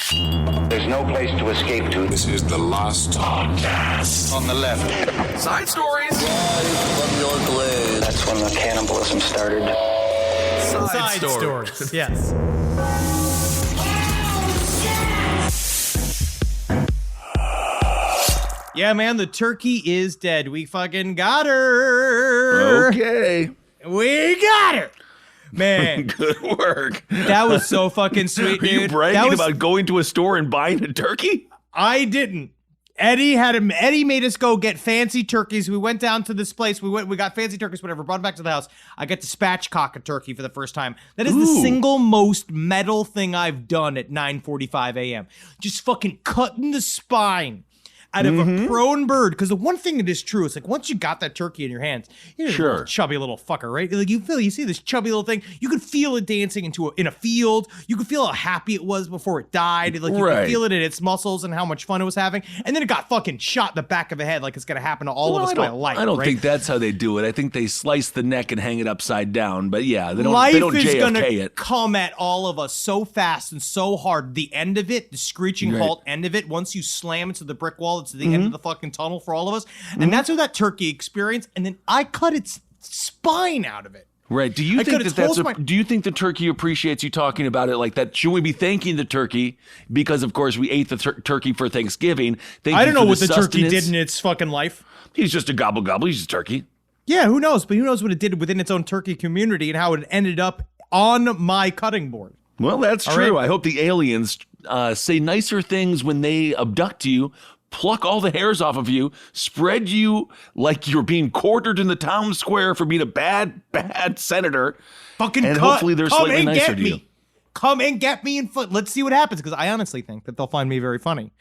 There's no place to escape to. This is the last podcast. On the left. Side stories. From your blade. That's when the cannibalism started. Side stories. Yes. Yeah, man, the turkey is dead. We fucking got her. Okay. We got her. Man. Good work. That was so fucking sweet, dude. Are you bragging about going to a store and buying a turkey? I didn't. Eddie made us go get fancy turkeys. We went down to this place. We got fancy turkeys, whatever, brought them back to the house. I got to spatchcock a turkey for the first time. That is the single most metal thing I've done at 9:45 a.m. Just fucking cutting the spine out of a prone bird. Because the one thing that is true is like once you got that turkey in your hands, you're a little chubby little fucker, right? Like you see this chubby little thing. You could feel it dancing in a field. You could feel how happy it was before it died. Like you could feel it in its muscles and how much fun it was having. And then it got fucking shot in the back of the head like it's gonna happen to all of us by life. I don't think that's how they do it. I think they slice the neck and hang it upside down. But yeah, they don't is JFK gonna it. come at all of us so fast and so hard. The end of it, the screeching halt end of it, once you slam into the brick wall, it's the end of the fucking tunnel for all of us. And that's what that turkey experienced. And then I cut its spine out of it. Right. Do you think do you think the turkey appreciates you talking about it like that? Should we be thanking the turkey because, of course, we ate the turkey for Thanksgiving? I don't know what the turkey did in its fucking life. He's just a gobble gobble. He's just a turkey. Yeah, who knows? But who knows what it did within its own turkey community and how it ended up on my cutting board. Well, that's true. I hope the aliens say nicer things when they abduct you, pluck all the hairs off of you, spread you like you're being quartered in the town square for being a bad senator. Hopefully they're slightly nicer to you. Come and get me in foot. Let's see what happens, because I honestly think that they'll find me very funny.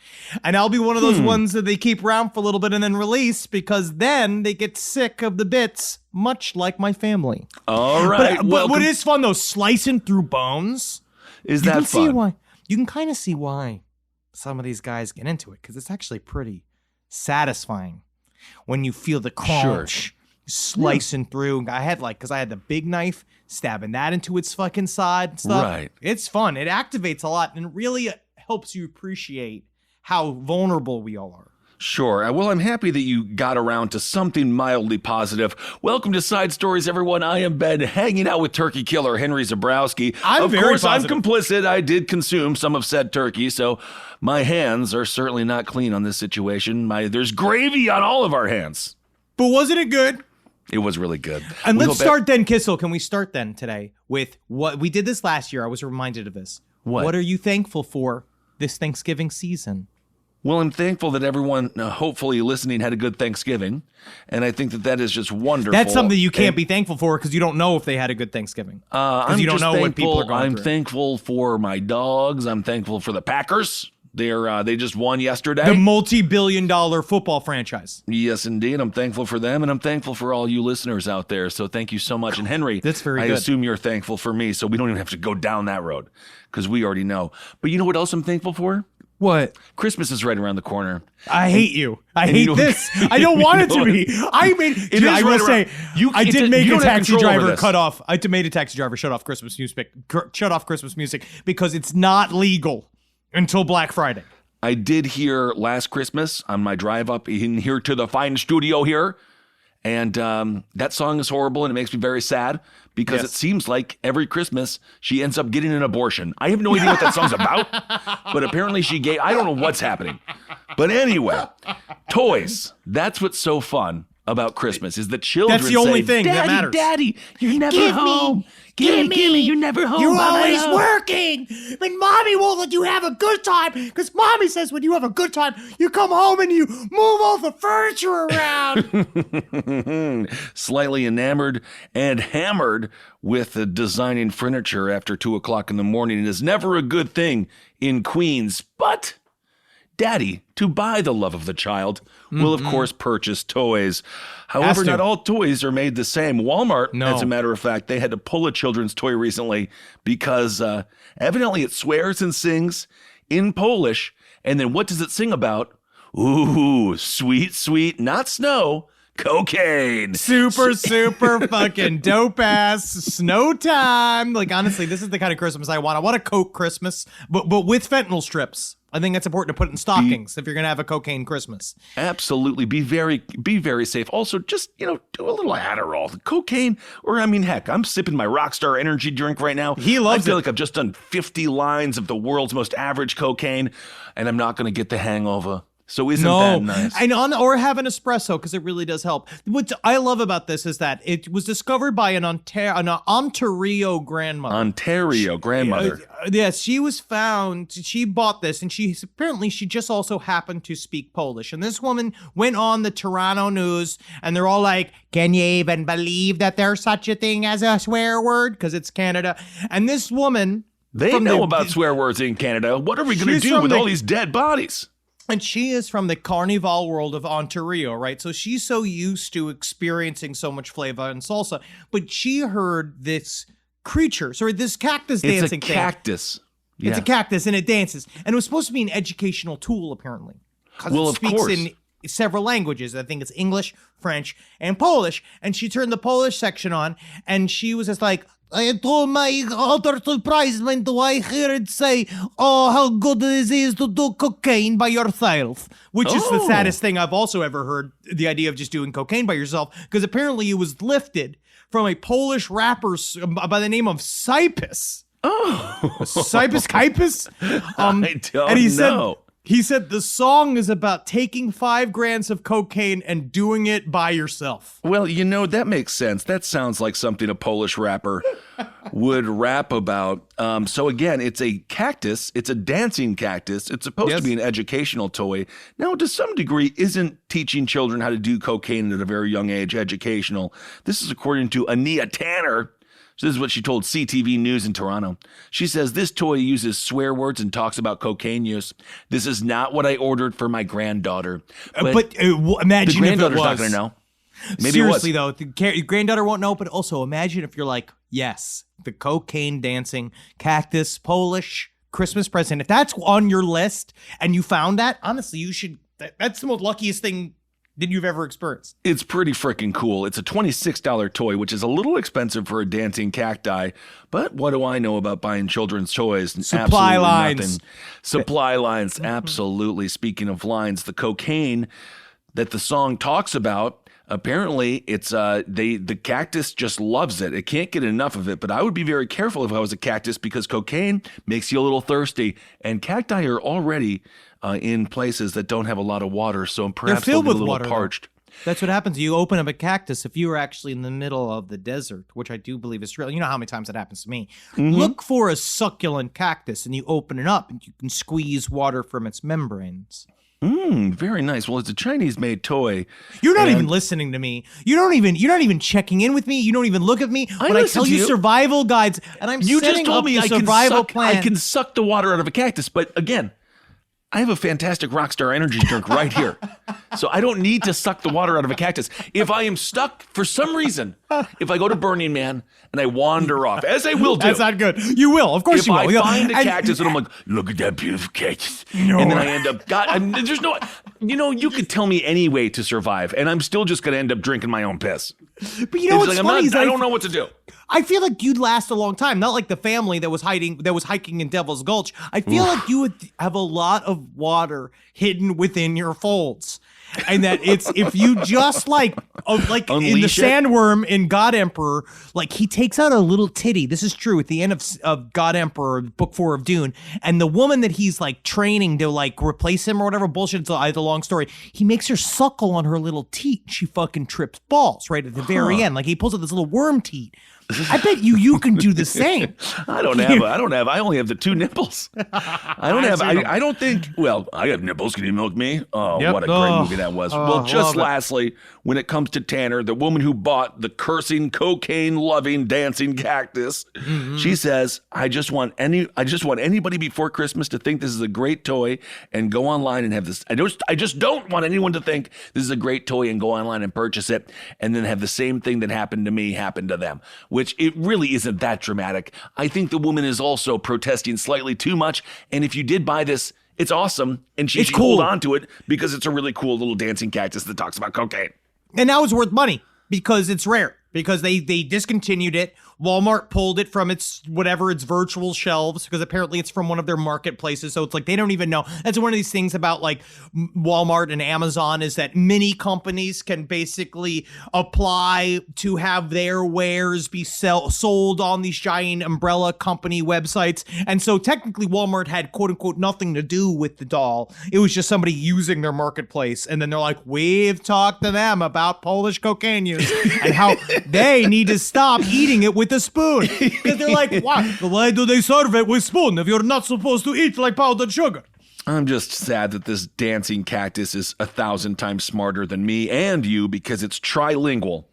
And I'll be one of those ones that they keep around for a little bit and then release, because then they get sick of the bits, much like my family. All right. But what is fun, though, slicing through bones. Is that fun? You can kind of see why some of these guys get into it, because it's actually pretty satisfying when you feel the crunch slicing through. Because I had the big knife stabbing that into its fucking side and stuff. Right. It's fun. It activates a lot and it really helps you appreciate how vulnerable we all are. Sure. Well, I'm happy that you got around to something mildly positive. Welcome to Side Stories, everyone. I am Ben, hanging out with turkey killer Henry Zabrowski. Of course, I'm complicit. I did consume some of said turkey, so my hands are certainly not clean on this situation. There's gravy on all of our hands. But wasn't it good? It was really good. And let's start then, Kissel. Can we start then today with what we did this last year? I was reminded of this. What are you thankful for this Thanksgiving season? Well, I'm thankful that everyone, hopefully listening, had a good Thanksgiving. And I think that is just wonderful. That's something you can't be thankful for because you don't know if they had a good Thanksgiving. Because you don't know what people are going through. I'm thankful for my dogs. I'm thankful for the Packers. They just won yesterday. The multi-billion-dollar football franchise. Yes, indeed. I'm thankful for them, and I'm thankful for all you listeners out there. So thank you so much. And Henry, that's very good. I assume you're thankful for me, so we don't even have to go down that road because we already know. But you know what else I'm thankful for? What? Christmas is right around the corner. I hate you. I hate this. I don't want it to be. I did make a taxi driver shut off Christmas music because it's not legal until Black Friday. I did hear last Christmas on my drive up in here to the fine studio here. And that song is horrible and it makes me very sad because it seems like every Christmas she ends up getting an abortion. I have no idea what that song's about, but apparently I don't know what's happening. But anyway, toys. That's what's so fun about Christmas is the children That's the only thing that matters. Daddy, you're never home. Give me, you're never home. You're always working. But Mommy won't let you have a good time because Mommy says when you have a good time, you come home and you move all the furniture around. Slightly enamored and hammered with designing furniture after 2 o'clock in the morning is never a good thing in Queens. But Daddy, to buy the love of the child, will of course purchase toys. However, not all toys are made the same. Walmart, as a matter of fact, they had to pull a children's toy recently because evidently it swears and sings in Polish. And then what does it sing about? Ooh, sweet, sweet, not snow, cocaine. Super fucking dope ass snow time. Like, honestly, this is the kind of Christmas I want. I want a Coke Christmas, but with fentanyl strips. I think that's important to put in stockings if you're gonna have a cocaine Christmas. Absolutely. Be very safe. Also, just, do a little Adderall. Cocaine, or heck, I'm sipping my Rockstar energy drink right now. He loves I feel it. like I've just done 50 lines of the world's most average cocaine, and I'm not going to get the hangover. So isn't that nice? Or have an espresso, because it really does help. What I love about this is that it was discovered by an Ontario grandmother. Yes, she was found. She bought this, and she just also happened to speak Polish. And this woman went on the Toronto news, and they're all like, "Can you even believe that there's such a thing as a swear word?" Because it's Canada. And this woman, they know about swear words in Canada. What are we going to do with all these dead bodies? And she is from the carnival world of Ontario, right? So she's so used to experiencing so much flavor and salsa, but she heard this this cactus dancing thing. It's a cactus. Yeah. It's a cactus, and it dances. And it was supposed to be an educational tool, apparently. Because it speaks in several languages. I think it's English, French, and Polish. And she turned the Polish section on, and she was just like, I told my utter surprisement when I heard say, "Oh, how good it is to do cocaine by yourself," which is the saddest thing I've also ever heard. The idea of just doing cocaine by yourself, because apparently it was lifted from a Polish rapper by the name of Cactus. Cactus? I don't know. He said the song is about taking 5 grams of cocaine and doing it by yourself. Well, that makes sense. That sounds like something a Polish rapper would rap about. So again, it's a cactus. It's a dancing cactus. It's supposed to be an educational toy. Now, to some degree, isn't teaching children how to do cocaine at a very young age educational? This is according to Ania Tanner. So this is what she told CTV News in Toronto. She says, this toy uses swear words and talks about cocaine use. This is not what I ordered for my granddaughter. But imagine the if it granddaughter's was. not going to know. Maybe Seriously, though, your granddaughter won't know, but also imagine if you're like, yes, the cocaine dancing cactus Polish Christmas present. If that's on your list and you found that, honestly, you should. That's the most luckiest thing that you've ever experienced. It's pretty freaking cool. It's a $26 toy, which is a little expensive for a dancing cacti. But what do I know about buying children's toys? Supply lines. Nothing. Supply lines, absolutely. Speaking of lines, the cocaine that the song talks about, apparently it's the cactus just loves it. It can't get enough of it. But I would be very careful if I was a cactus, because cocaine makes you a little thirsty, and cacti are already in places that don't have a lot of water, so perhaps they'll be a little parched. That's what happens. You open up a cactus if you were actually in the middle of the desert, which I do believe is real. You know how many times that happens to me. Look for a succulent cactus, and you open it up, and you can squeeze water from its membranes. Very nice. Well, it's a Chinese-made toy. You're not even listening to me. You're not even checking in with me. You don't even look at me when I tell you survival guides, and I'm setting up the survival plan. I can suck the water out of a cactus, but again, I have a fantastic Rockstar energy drink right here. So I don't need to suck the water out of a cactus. If I am stuck for some reason, if I go to Burning Man and I wander off, as I will do. That's not good. You will. Of course you will. If I find a cactus and I'm like, look at that beautiful cactus. No. And then I end up, there's no, you could tell me any way to survive, and I'm still just going to end up drinking my own piss. But you know what's funny is I don't know what to do. I feel like you'd last a long time. Not like the family that was hiking in Devil's Gulch. I feel like you would have a lot of water hidden within your folds. And that it's, if you just like in the sandworm in God Emperor, like he takes out a little titty. This is true at the end of God Emperor, book 4 of Dune. And the woman that he's like training to like replace him or whatever bullshit, it's a long story. He makes her suckle on her little teat. She fucking trips balls right at the very end. Like he pulls out this little worm teat. I bet you can do the same. I only have the 2 nipples. I don't think, I have nipples. Can you milk me? Oh, yep. What a great movie that was. Lastly, when it comes to Tanner, the woman who bought the cursing, cocaine-loving, dancing cactus, she says, I just want anybody before Christmas to think this is a great toy and go online and have this. I just don't want anyone to think this is a great toy and go online and purchase it and then have the same thing that happened to me happen to them, which it really isn't that dramatic. I think the woman is also protesting slightly too much. And if you did buy this, it's awesome. And she should hold on to it because it's a really cool little dancing cactus that talks about cocaine. And now it's worth money because it's rare. Because they discontinued it. Walmart pulled it from its virtual shelves because apparently it's from one of their marketplaces. So it's like they don't even know. That's one of these things about like Walmart and Amazon is that many companies can basically apply to have their wares be sold on these giant umbrella company websites. And so technically Walmart had quote unquote nothing to do with the doll. It was just somebody using their marketplace. And then they're like, we've talked to them about Polish cocaine use and how they need to stop eating it with a spoon. Because they're like, why do they serve it with spoon if you're not supposed to eat like powdered sugar? I'm just sad that this dancing cactus is 1,000 times smarter than me and you because it's trilingual.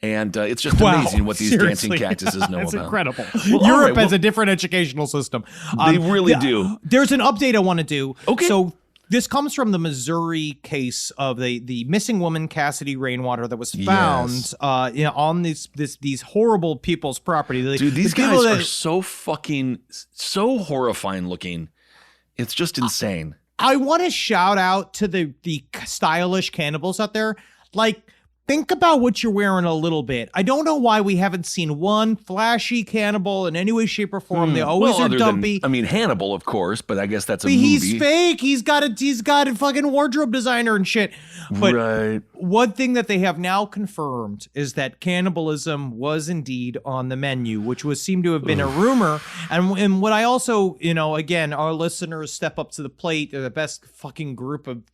And it's just amazing what these dancing cactuses know It's about. incredible. Well, Europe has a different educational system. They really do. There's an update I want to do. Okay. So this comes from the Missouri case of the missing woman Cassidy Rainwater that was found on these horrible people's property. Dude, these guys are so horrifying looking. It's just insane. I want to shout out to the stylish cannibals out there. Like, think about what you're wearing a little bit. I don't know why we haven't seen one flashy cannibal in any way, shape, or form. They always are dumpy. Hannibal, of course, but I guess that's a but movie. He's fake. He's got a fucking wardrobe designer and shit. But right. One thing that they have now confirmed is that cannibalism was indeed on the menu, which seemed to have been a rumor. And what I also, again, our listeners step up to the plate. They're the best fucking group of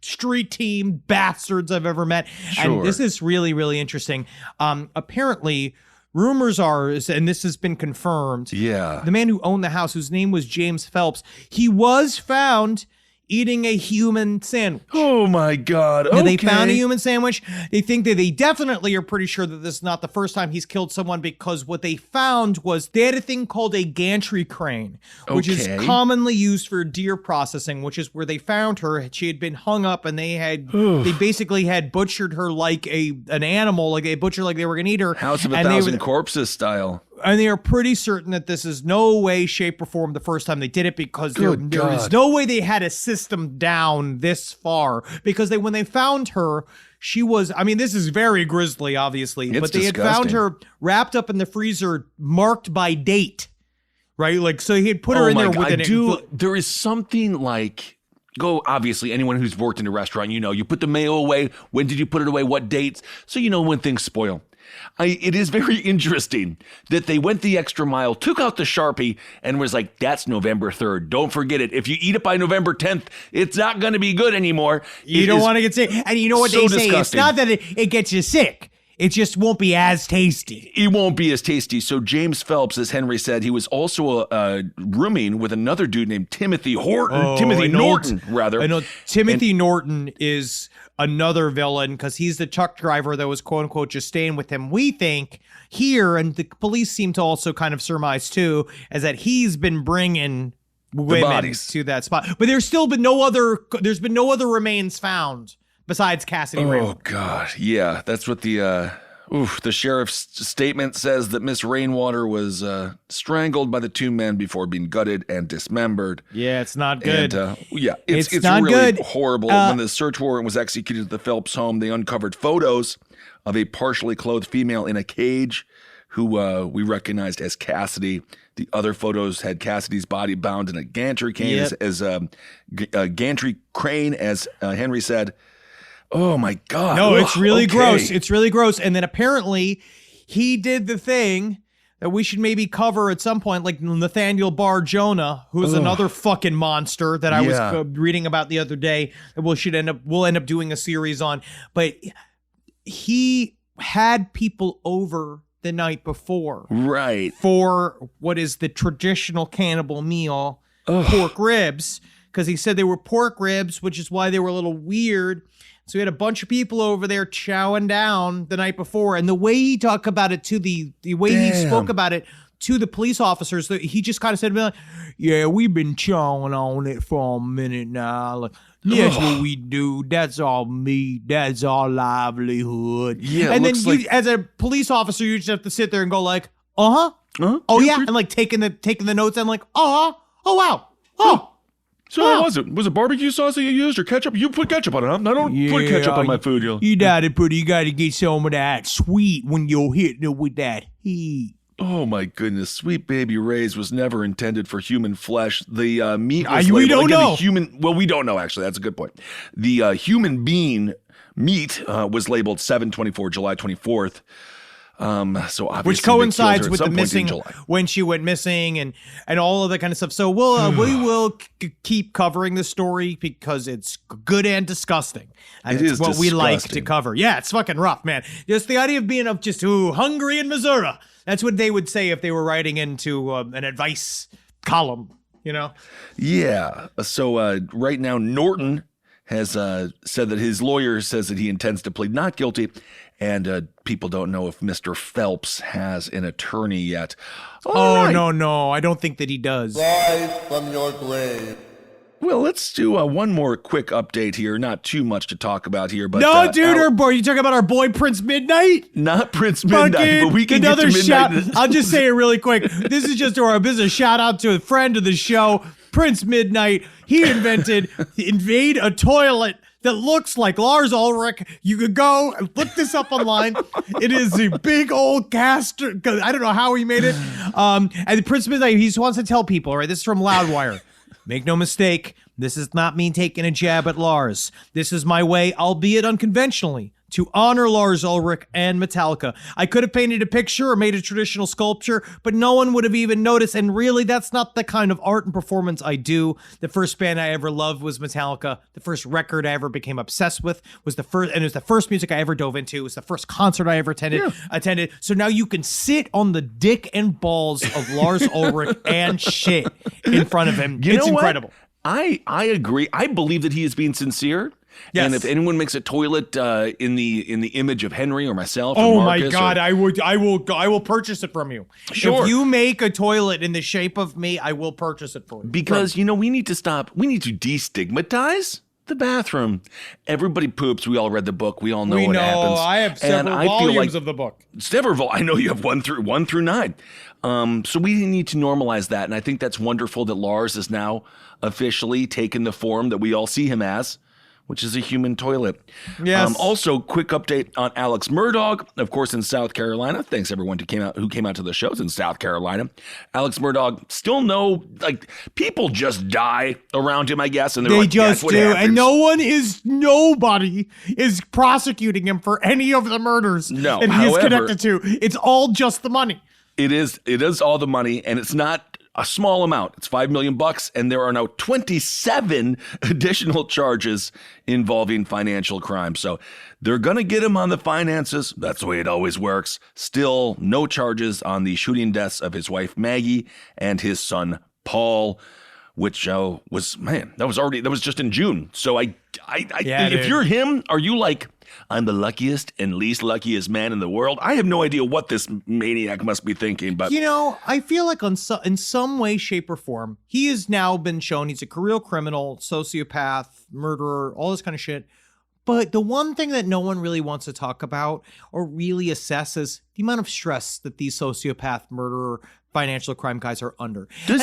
street team bastards I've ever met. Sure. And this is really, really interesting. Apparently, rumors are, and this has been confirmed, the man who owned the house, whose name was James Phelps, he was found eating a human sandwich. Oh my God. Okay. They found a human sandwich. They think that they definitely are pretty sure that this is not the first time he's killed someone because what they found was they had a thing called a gantry crane, which is commonly used for deer processing, which is where they found her. She had been hung up and they basically had butchered her like an animal, like they butchered like they were going to eat her. House of a Thousand Corpses style. And they are pretty certain that this is no way, shape, or form the first time they did it because there is no way they had a system down this far. Because when they found her, she was, this is very grisly, obviously. But they had found her wrapped up in the freezer, marked by date. Right? Like, so he had put her in there with there is something like... obviously, anyone who's worked in a restaurant, you put the mayo away. When did you put it away? What dates? So you know when things spoil. It is very interesting that they went the extra mile, took out the Sharpie, and was like, that's November 3rd. Don't forget it. If you eat it by November 10th, it's not going to be good anymore. You don't want to get sick. And you know what they say? It's not that it gets you sick. It just won't be as tasty. It won't be as tasty. So James Phelps, as Henry said, he was also rooming with another dude named Timothy Norton, rather. I know Timothy Norton is another villain because he's the truck driver that was quote unquote just staying with him. We think here, and the police seem to also kind of surmise too, is that he's been bringing women to that spot. But there's been no other remains found besides Cassidy Rainwater. Oh God, yeah, that's what the sheriff's statement says, that Miss Rainwater was strangled by the two men before being gutted and dismembered. Yeah, it's not good. And, it's not really good. horrible. When the search warrant was executed at the Phelps home, they uncovered photos of a partially clothed female in a cage who we recognized as Cassidy. The other photos had Cassidy's body bound in a gantry crane, a gantry crane, as Henry said. Oh my God. No, it's really gross. It's really gross. And then apparently he did the thing that we should maybe cover at some point, like Nathaniel Bar Jonah, who's another fucking monster that I was reading about the other day that we'll end up doing a series on. But he had people over the night before. Right. For what is the traditional cannibal meal, pork ribs. Because he said they were pork ribs, which is why they were a little weird. So he had a bunch of people over there chowing down the night before. And the way he talked about it to the way he spoke about it to the police officers, he just kind of said, yeah, we've been chowing on it for a minute now. Like, that's what we do. That's our meat. That's our livelihood. Yeah, and then as a police officer, you just have to sit there and go like, oh yeah. And like taking the notes and like, oh wow. Oh, so was it? Was it barbecue sauce that you used or ketchup? You put ketchup on it. Huh? I don't put ketchup on my food. You gotta get some of that sweet when you're hitting it with that heat. Oh my goodness! Sweet Baby Ray's was never intended for human flesh. The meat was we labeled, don't know. We don't know actually. That's a good point. The human being meat was labeled 7/24, July 24th. So obviously which coincides with the missing July. when she went missing and all of that kind of stuff. So we will keep covering the story because it's good and disgusting. And It it's is what we like to disgusting. cover. Yeah, it's fucking rough, man. Just the idea of being hungry in Missouri. That's what they would say if they were writing into an advice column, you know? Yeah. So right now, Norton has said that his lawyer says that he intends to plead not guilty, and people don't know if Mr. Phelps has an attorney yet. All right. No, I don't think that he does. Rise from your grave. Well, let's do one more quick update here. Not too much to talk about here, but No, dude, you talking about our boy Prince Midnight? not Prince Midnight, Fucking but we can another get to shout. Midnight. I'll just say it really quick. This is just our business shout out to a friend of the show, Prince Midnight. He invented invade a toilet that looks like Lars Ulrich. You could go and look this up online. It is a big old caster. I don't know how he made it. And Prince Midnight, he just wants to tell people, right? This is from Loudwire. Make no mistake, this is not me taking a jab at Lars. This is my way, albeit unconventionally, to honor Lars Ulrich and Metallica. I could have painted a picture or made a traditional sculpture, but no one would have even noticed. And really, that's not the kind of art and performance I do. The first band I ever loved was Metallica. The first record I ever became obsessed with was the first, and it was the first music I ever dove into. It was the first concert I ever attended. So now you can sit on the dick and balls of Lars Ulrich and shit in front of him. You It's know what? incredible. I agree. I believe that he is being sincere. Yes. And if anyone makes a toilet in the image of Henry or myself, Oh or my Marcus, God! or, I will purchase it from you. Sure. If you make a toilet in the shape of me, I will purchase it for you. because we need to stop. We need to destigmatize the bathroom. Everybody poops. We all read the book. We all know what happens. I have several And I feel like of the book. several. I know you have one through 9. So we need to normalize that, and I think that's wonderful that Lars is now officially taken the form that we all see him as, which is a human toilet. Yes. Also, quick update on Alex Murdaugh, of course, in South Carolina. Thanks everyone who came out to the shows in South Carolina. Alex Murdaugh, still people just die around him, I guess, and they're They like, just that's what do, happens. and nobody is prosecuting him for any of the murders No, that he is however- connected to. It's all just the money. It is all the money, and it's not a small amount. It's $5 million, and there are now 27 additional charges involving financial crime. So they're going to get him on the finances. That's the way it always works. Still, no charges on the shooting deaths of his wife, Maggie, and his son, Paul, which that was just in June. So if dude. you're him, are you like, I'm the luckiest and least luckiest man in the world? I have no idea what this maniac must be thinking, but I feel like in some way, shape, or form, he has now been shown he's a career criminal, sociopath, murderer, all this kind of shit. But the one thing that no one really wants to talk about or really assess is the amount of stress that these sociopath, murderer, financial crime guys are under. do you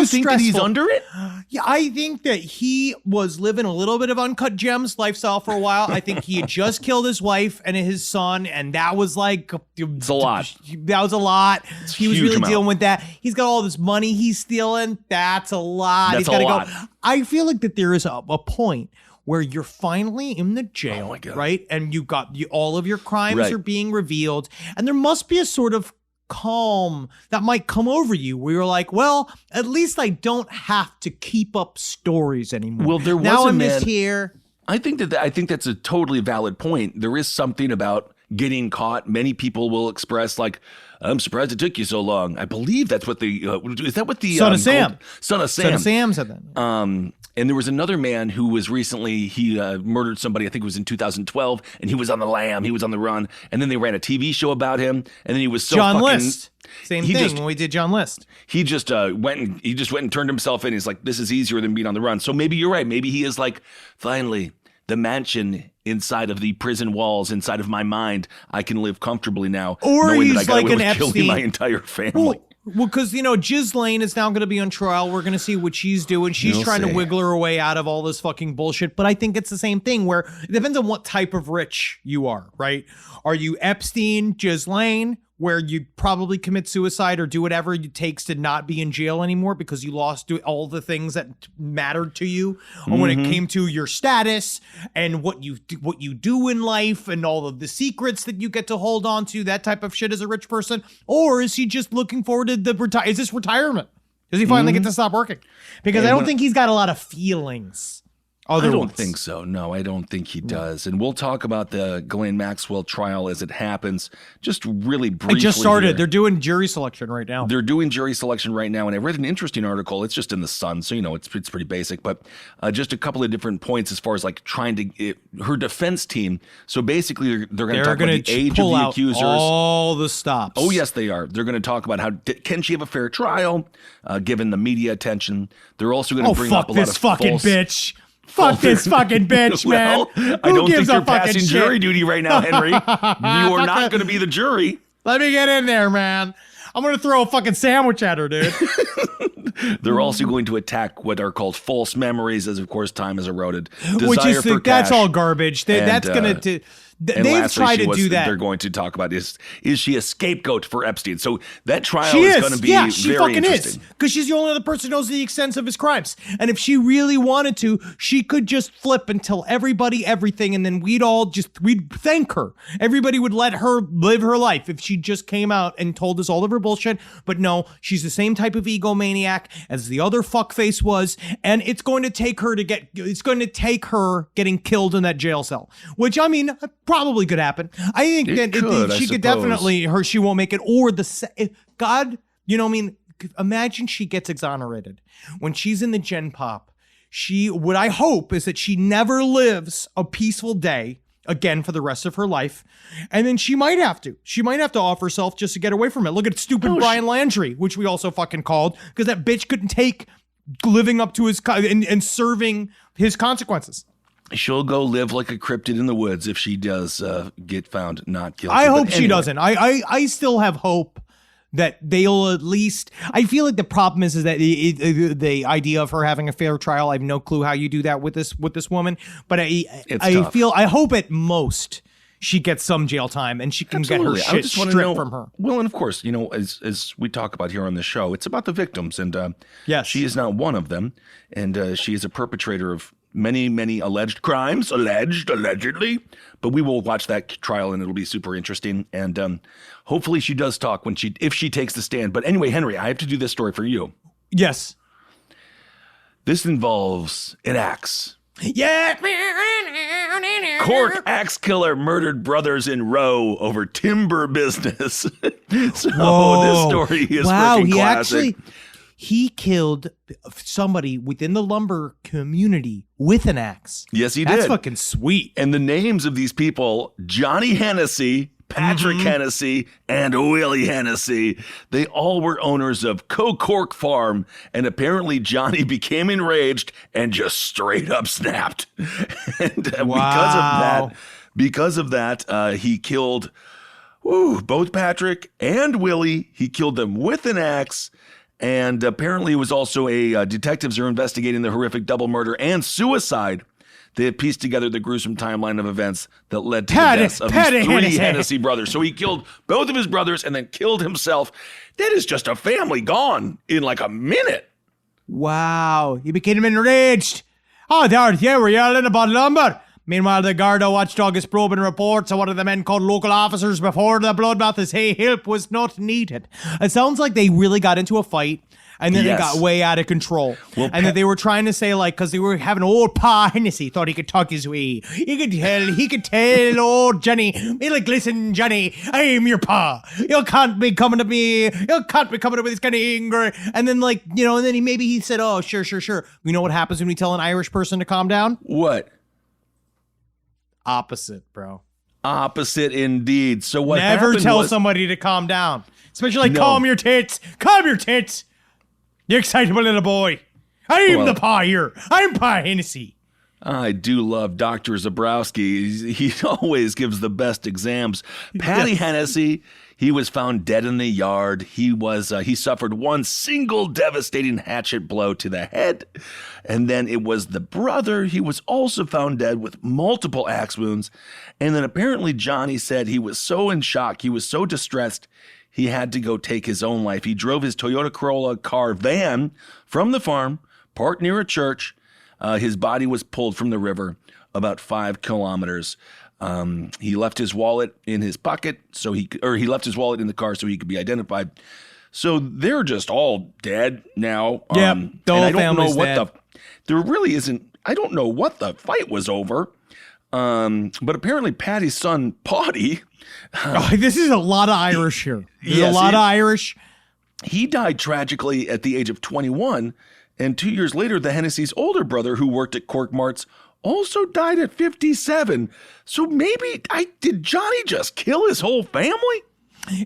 think that he's stressful- under it? Yeah, I think that he was living a little bit of Uncut Gems lifestyle for a while. I think he had just killed his wife and his son, and that was like... It's a lot. That was a lot. He was huge really amount. dealing with that. He's got all this money he's stealing. That's a lot. That's He's got to a lot. go. I feel like that there is a point where you're finally in the jail, Oh my God. right? And you got all of your crimes Right. are being revealed, and there must be a sort of calm that might come over you where you're like, well, at least I don't have to keep up stories anymore. Well, there was now a I'm man- just here. I think that's a totally valid point. There is something about getting caught. Many people will express like, I'm surprised it took you so long. I believe that's what is that what the Son of Sam. Son of Sam. Son of Sam said that. And there was another man who was recently, he murdered somebody, I think it was in 2012, and he was on the lam, he was on the run, and then they ran a TV show about him, and then he was so John fucking... List. Same he thing just- when we did John List. He just went and turned himself in. He's like, this is easier than being on the run. So maybe you're right. Maybe he is like, finally, the mansion inside of the prison walls, inside of my mind, I can live comfortably now. Or knowing that he's I got like away an with killing Epstein. my entire family. Well, because, Ghislaine is now going to be on trial. We're going to see what she's doing. She's We'll trying see. to wiggle her way out of all this fucking bullshit. But I think it's the same thing where it depends on what type of rich you are, right? Are you Epstein, Ghislaine, where you probably commit suicide or do whatever it takes to not be in jail anymore because you lost all the things that mattered to you, or when it came to your status and what you do in life and all of the secrets that you get to hold on to, that type of shit as a rich person? Or is he just looking forward to is this retirement? Does he finally get to stop working? Because I don't think he's got a lot of feelings. I don't think so. No, I don't think he does. And we'll talk about the Ghislaine Maxwell trial as it happens. Just really briefly. It just started. Here. They're doing jury selection right now. They're doing jury selection right now. And I read an interesting article. It's just in the Sun, so it's pretty basic. But just a couple of different points as far as like trying to her defense team. So basically, they're going to talk about the age of the accusers. All the stops. Oh yes, they are. They're going to talk about how can she have a fair trial, given the media attention. They're also going to bring up a lot of fucking false. bitch. Fuck this fucking bitch, man. I don't think you're passing shit? jury duty right now, Henry. You are not going to be the jury. Let me get in there, man. I'm going to throw a fucking sandwich at her, dude. They're also going to attack what are called false memories, as of course time has eroded. Which is Desire for that's cash. all garbage. That's going to... And They've lastly, tried to do that. They're going to talk about is she a scapegoat for Epstein? So that trial She is is. going to be Yeah, she very fucking interesting. is. Because she's the only other person who knows the extent of his crimes. And if she really wanted to, she could just flip and tell everybody everything, and then we'd thank her. Everybody would let her live her life if she just came out and told us all of her bullshit. But no, she's the same type of egomaniac as the other fuckface was, and it's going to take her getting killed in that jail cell. Which, I mean, probably could happen. I think she could definitely she won't make it, or God, imagine she gets exonerated when she's in the Gen Pop. What I hope is that she never lives a peaceful day again for the rest of her life, and then she might have to off herself just to get away from it. Look at stupid Brian Landry, which we also fucking called because that bitch couldn't take living up to his and serving his consequences. She'll go live like a cryptid in the woods if she does get found not guilty. I hope she doesn't. I still have hope that they'll at least. I feel like the problem is that the idea of her having a fair trial. I have no clue how you do that with this woman. But I hope at most she gets some jail time and she can get her shit stripped from her. Well, and of course, as we talk about here on the show, it's about the victims, and yes, she is not one of them, and she is a perpetrator of many alleged crimes, allegedly. But we will watch that trial, and it'll be super interesting. And hopefully, she does talk if she takes the stand. But anyway, Henry, I have to do this story for you. Yes, this involves an axe. Yeah. Court axe killer murdered brothers in row over timber business. So this story is freaking classic. He killed somebody within the lumber community with an axe. Yes, he did. That's fucking sweet. And the names of these people, Johnny Hennessy, Patrick Hennessy, and Willie Hennessy, they all were owners of Cocork Farm, and apparently Johnny became enraged and just straight up snapped. And because of that, he killed both Patrick and Willie. He killed them with an axe. And apparently it was also detectives are investigating the horrific double murder and suicide. They have pieced together the gruesome timeline of events that led to the deaths of these three Hennessy brothers. So he killed both of his brothers and then killed himself. That is just a family gone in like a minute. Wow. He became enraged. Oh, we're yelling about lumber. Meanwhile, the Garda watchdog is probing reports of one of the men called local officers before the bloodbath as hey, help was not needed. It sounds like they really got into a fight and then it got way out of control. Well, and that they were trying to say, like, because they were having old Pa Hennessy thought he could talk his way. He could tell old Johnny, be like, listen, Johnny, I'm your pa. You can't be coming to me. You can't be coming to me with this kind of anger. And then, like, and then he said, oh, sure. You know what happens when we tell an Irish person to calm down? What? Opposite, bro. Opposite indeed. So what Never happened tell somebody to calm down. Especially like, calm your tits. Calm your tits. You excitable little boy. I'm the pa here. I'm Pa Hennessy. I do love Dr. Zabrowski. He always gives the best exams. Patty Hennessy, he was found dead in the yard. He suffered one single devastating hatchet blow to the head. And then it was the brother. He was also found dead with multiple axe wounds. And then apparently Johnny said he was so in shock, he was so distressed, he had to go take his own life. He drove his Toyota Corolla car van from the farm, parked near a church. His body was pulled from the river about 5 kilometers. He left his wallet in his pocket, he left his wallet in the car so he could be identified. So they're just all dead now. Yeah, the whole family's dead. There really isn't. I don't know what the fight was over. But apparently Patty's son Paddy. This is a lot of Irish here. There's a lot of Irish. He died tragically at the age of 21. And 2 years later, the Hennessy's older brother, who worked at Cork Marts, also died at 57. So maybe did Johnny just kill his whole family?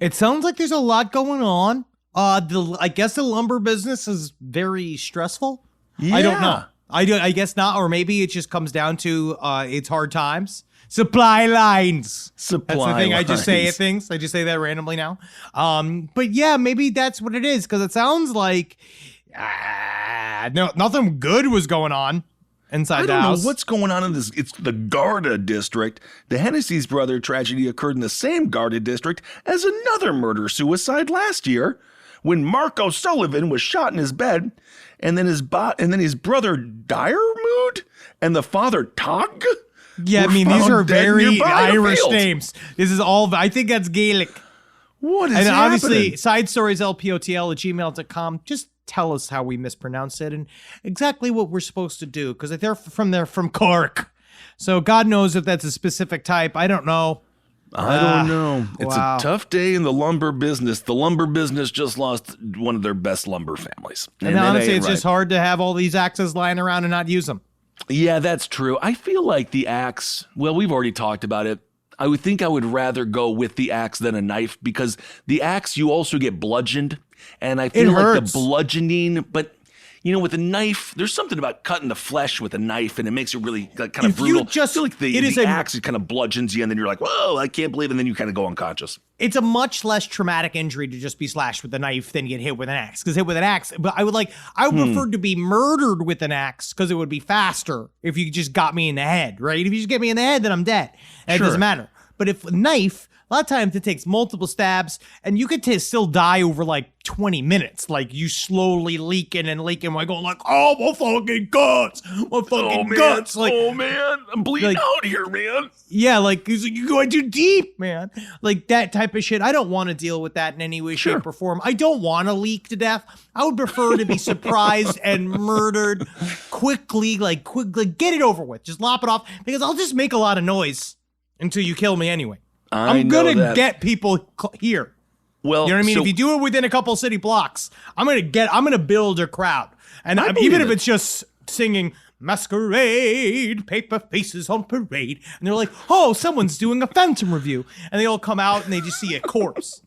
It sounds like there's a lot going on. I guess the lumber business is very stressful. Yeah. I don't know. I guess not, or maybe it just comes down to it's hard times. Supply lines. That's the thing. I just say at things. I just say that randomly now. But yeah, maybe that's what it is, because it sounds like no, nothing good was going on inside the house. I don't know what's going on in this. It's the Garda district. The Hennessy's brother tragedy occurred in the same Garda district as another murder-suicide last year, when Mark O'Sullivan was shot in his bed, and then his brother Diarmuid and the father Tog. Yeah, I mean, these are very Irish names. This is all, I think that's Gaelic. What is happening? And obviously, sidestorieslpotl@gmail.com. Just tell us how we mispronounced it and exactly what we're supposed to do, because they're from Cork. So God knows if that's a specific type. I don't know. I don't know. It's a tough day in the lumber business. The lumber business just lost one of their best lumber families. And honestly, it's just hard to have all these axes lying around and not use them. Yeah, that's true. I feel like the axe, well, we've already talked about it. I would think I would rather go with the axe than a knife, because the axe, you also get bludgeoned. And I feel like the bludgeoning, but with a knife, there's something about cutting the flesh with a knife, and it makes it really kind of brutal. I feel like the axe kind of bludgeons you, and then you're like, whoa, I can't believe it, and then you kind of go unconscious. It's a much less traumatic injury to just be slashed with a knife than get hit with an axe. Because hit with an axe, but I would prefer to be murdered with an axe, because it would be faster if you just got me in the head, right? If you just get me in the head, then I'm dead. And it doesn't matter. But if a knife, a lot of times it takes multiple stabs, and you could still die over like 20 minutes. Like you slowly leaking while going like, oh, my fucking guts, guts. Like, oh man, I'm bleeding out here, man. Yeah, like you're going too deep, man. Like that type of shit. I don't want to deal with that in any way, shape, or form. I don't want to leak to death. I would prefer to be surprised and murdered quickly, get it over with. Just lop it off, because I'll just make a lot of noise until you kill me anyway. I'm gonna get people here. Well, you know what I mean? If you do it within a couple city blocks, I'm gonna build a crowd. And even if it's just singing Masquerade, Paper Faces on Parade, and they're like, oh, someone's doing a Phantom review, and they all come out and they just see a corpse.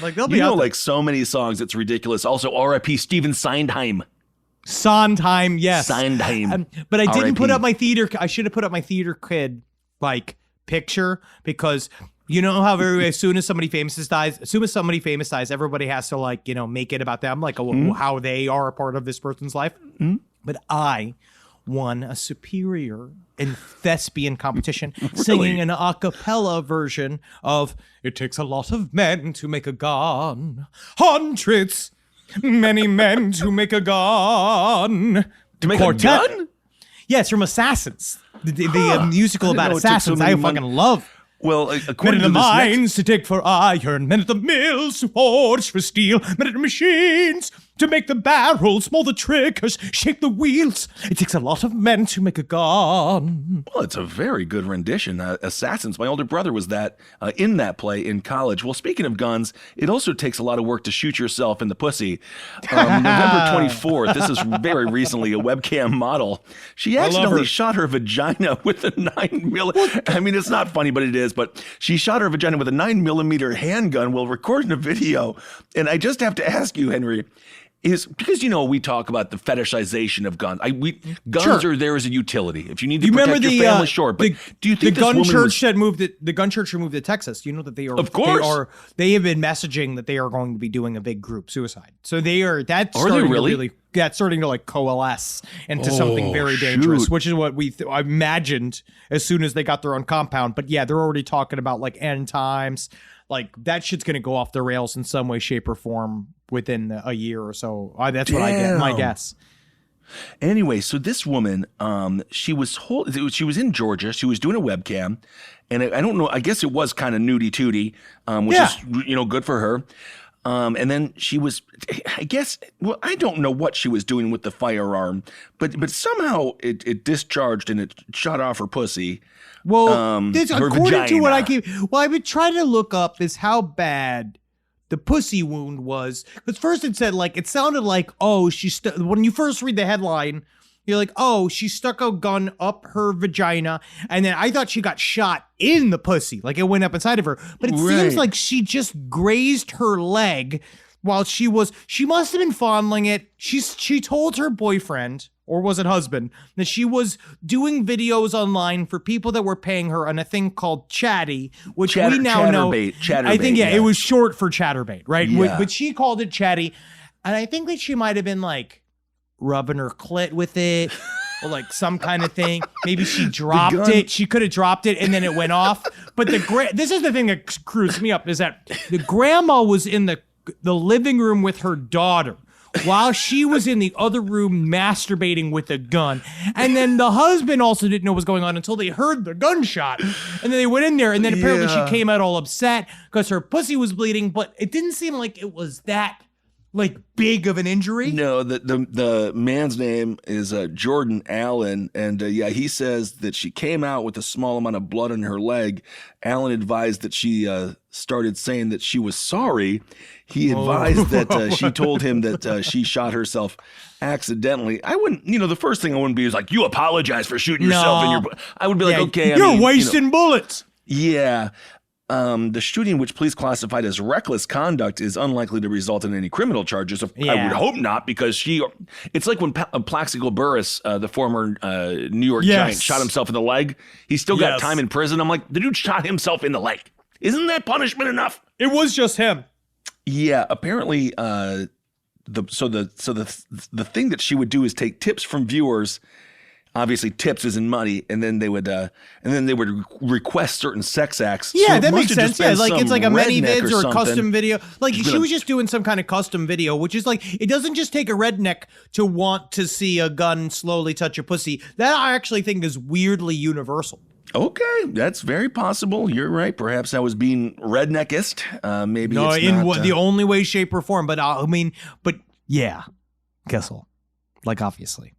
Like they'll be like so many songs, it's ridiculous. Also, R.I.P. Stephen Sondheim. Sondheim, yes. Sondheim. But I didn't put up my theater. I should have put up my theater kid picture, because you know how as soon as somebody famous dies, everybody has to make it about them, how they are a part of this person's life. But I won a superior in thespian competition singing an a cappella version of "It Takes a Lot of Men to Make a Gun, Hundreds, Many Men to Make a Gun." To make a gun? Yeah, it's from Assassins. The musical about assassins I fucking love. Well, Men according in the mines to dig for iron, men at the mills to forge for steel, men at the machines to make the barrels, mold the triggers, shape the wheels. It takes a lot of men to make a gun. Well, it's a very good rendition. Assassins, my older brother was in that play in college. Well, speaking of guns, it also takes a lot of work to shoot yourself in the pussy. November 24th, this is very recently, a webcam model. She accidentally shot her vagina with a 9mm. I mean, it's not funny, but it is. But she shot her vagina with a 9mm handgun while recording a video. And I just have to ask you, Henry, is because, we talk about the fetishization of guns. Guns are there as a utility. If you need to protect your family, sure. But do you think the gun church that moved the gun church that moved to Texas? You know that they are, of course, they have been messaging that they are going to be doing a big group suicide. So that's starting to like coalesce into something very dangerous, which is what I imagined as soon as they got their own compound. But yeah, they're already talking about like end times. Like that shit's going to go off the rails in some way, shape, or form within a year or so. That's what I get. My guess. Anyway, so this woman, she was in Georgia. She was doing a webcam, and I don't know. I guess it was kind of nudie tootie, which is good for her. And then she was, I guess, well, I don't know what she was doing with the firearm, but somehow it discharged and it shot off her pussy. Well, her according vagina. to what I've been trying to look up is how bad the pussy wound was. Because first it said it sounded like, when you first read the headline, you're like, she stuck a gun up her vagina. And then I thought she got shot in the pussy. Like it went up inside of her. But it seems like she just grazed her leg while she must have been fondling it. She told her boyfriend, or was it husband, that she was doing videos online for people that were paying her on a thing called Chatty, which we now know. Chatterbait. I think, it was short for Chatterbait, right? Yeah. But she called it Chatty. And I think that she might have been rubbing her clit with it or some kind of thing. Maybe she dropped it. She could have dropped it and then it went off. But this is the thing that screws me up is that the grandma was in the living room with her daughter while she was in the other room masturbating with a gun. And then the husband also didn't know what was going on until they heard the gunshot. And then they went in there and then apparently she came out all upset because her pussy was bleeding, but it didn't seem like it was that big of an injury. No, the man's name is Jordan Allen, and he says that she came out with a small amount of blood on her leg. Allen advised that she started saying that she was sorry. He advised that she told him that she shot herself accidentally. I wouldn't, the first thing I wouldn't be is you apologize for shooting yourself in your. I would be okay. You're wasting bullets. Yeah. The shooting, which police classified as reckless conduct, is unlikely to result in any criminal charges. I would hope not, because it's like when Plaxico Burress, the former New York Giant, shot himself in the leg. He still got time in prison. I'm like, the dude shot himself in the leg. Isn't that punishment enough? It was just him. Yeah, apparently, the thing that she would do is take tips from viewers. Obviously, tips isn't money, and then they would request certain sex acts. Yeah, so that makes sense. Yeah, it's like a many vids or a something. Custom video. She was just doing some kind of custom video, which is it doesn't just take a redneck to want to see a gun slowly touch a pussy. That I actually think is weirdly universal. Okay, that's very possible. You're right. Perhaps I was being redneckist. Maybe no, it's in not, the only way, shape, or form. But yeah, Kessel, obviously.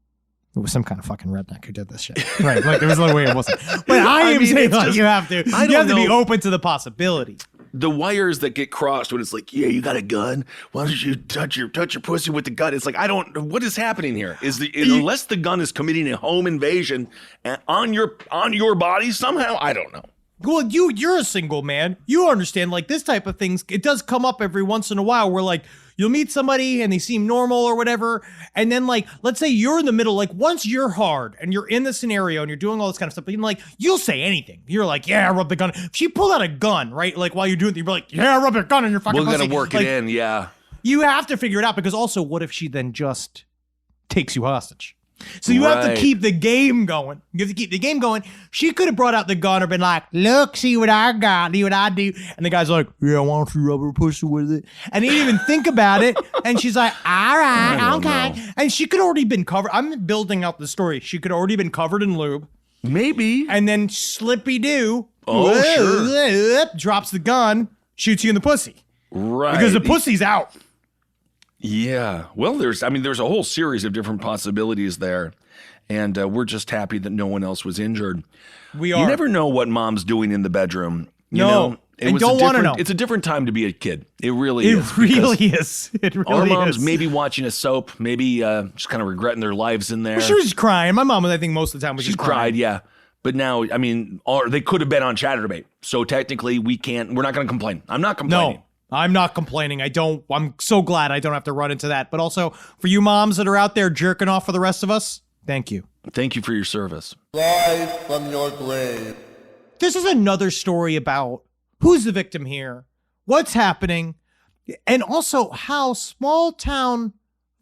It was some kind of fucking redneck who did this shit. Right. There was no way it wasn't. But I am saying you have to be open to the possibility. The wires that get crossed when it's you got a gun. Why don't you touch your pussy with the gun? It's what is happening here? Unless the gun is committing a home invasion on your body somehow? I don't know. Well, you're a single man. You understand this type of things. It does come up every once in a while where you'll meet somebody and they seem normal or whatever. And then let's say you're in the middle, once you're hard and you're in the scenario and you're doing all this kind of stuff, but you'll say anything. You're yeah, rub the gun. If she pulled out a gun, right? While you're doing it, you're yeah, rub the gun in your fucking pussy. We're going to work it in. Yeah. You have to figure it out because also what if she then just takes you hostage? So you have to keep the game going. You have to keep the game going. She could have brought out the gun or been look, see what I got, see what I do. And the guy's yeah, why don't you rub her pussy with it? And he didn't even think about it. And she's all right, okay. And she could already been covered. I'm building out the story. She could already been covered in lube. Maybe. And then Slippy Doo drops the gun, shoots you in the pussy. Right. Because the pussy's out. Yeah. Well, there's a whole series of different possibilities there. And we're just happy that no one else was injured. We are. You never know what mom's doing in the bedroom. No. I don't want to know. It's a different time to be a kid. It really is. It really is. Our moms maybe watching a soap, maybe just kind of regretting their lives in there. Well, she was crying. My mom, I think most of the time was just crying. Cried, yeah. But now, or they could have been on Chatterbait. So technically we're not going to complain. I'm not complaining. I'm not complaining. I'm so glad I don't have to run into that. But also, for you moms that are out there jerking off for the rest of us, thank you. Thank you for your service. Rise from your grave. This is another story about who's the victim here, what's happening, and also how small town,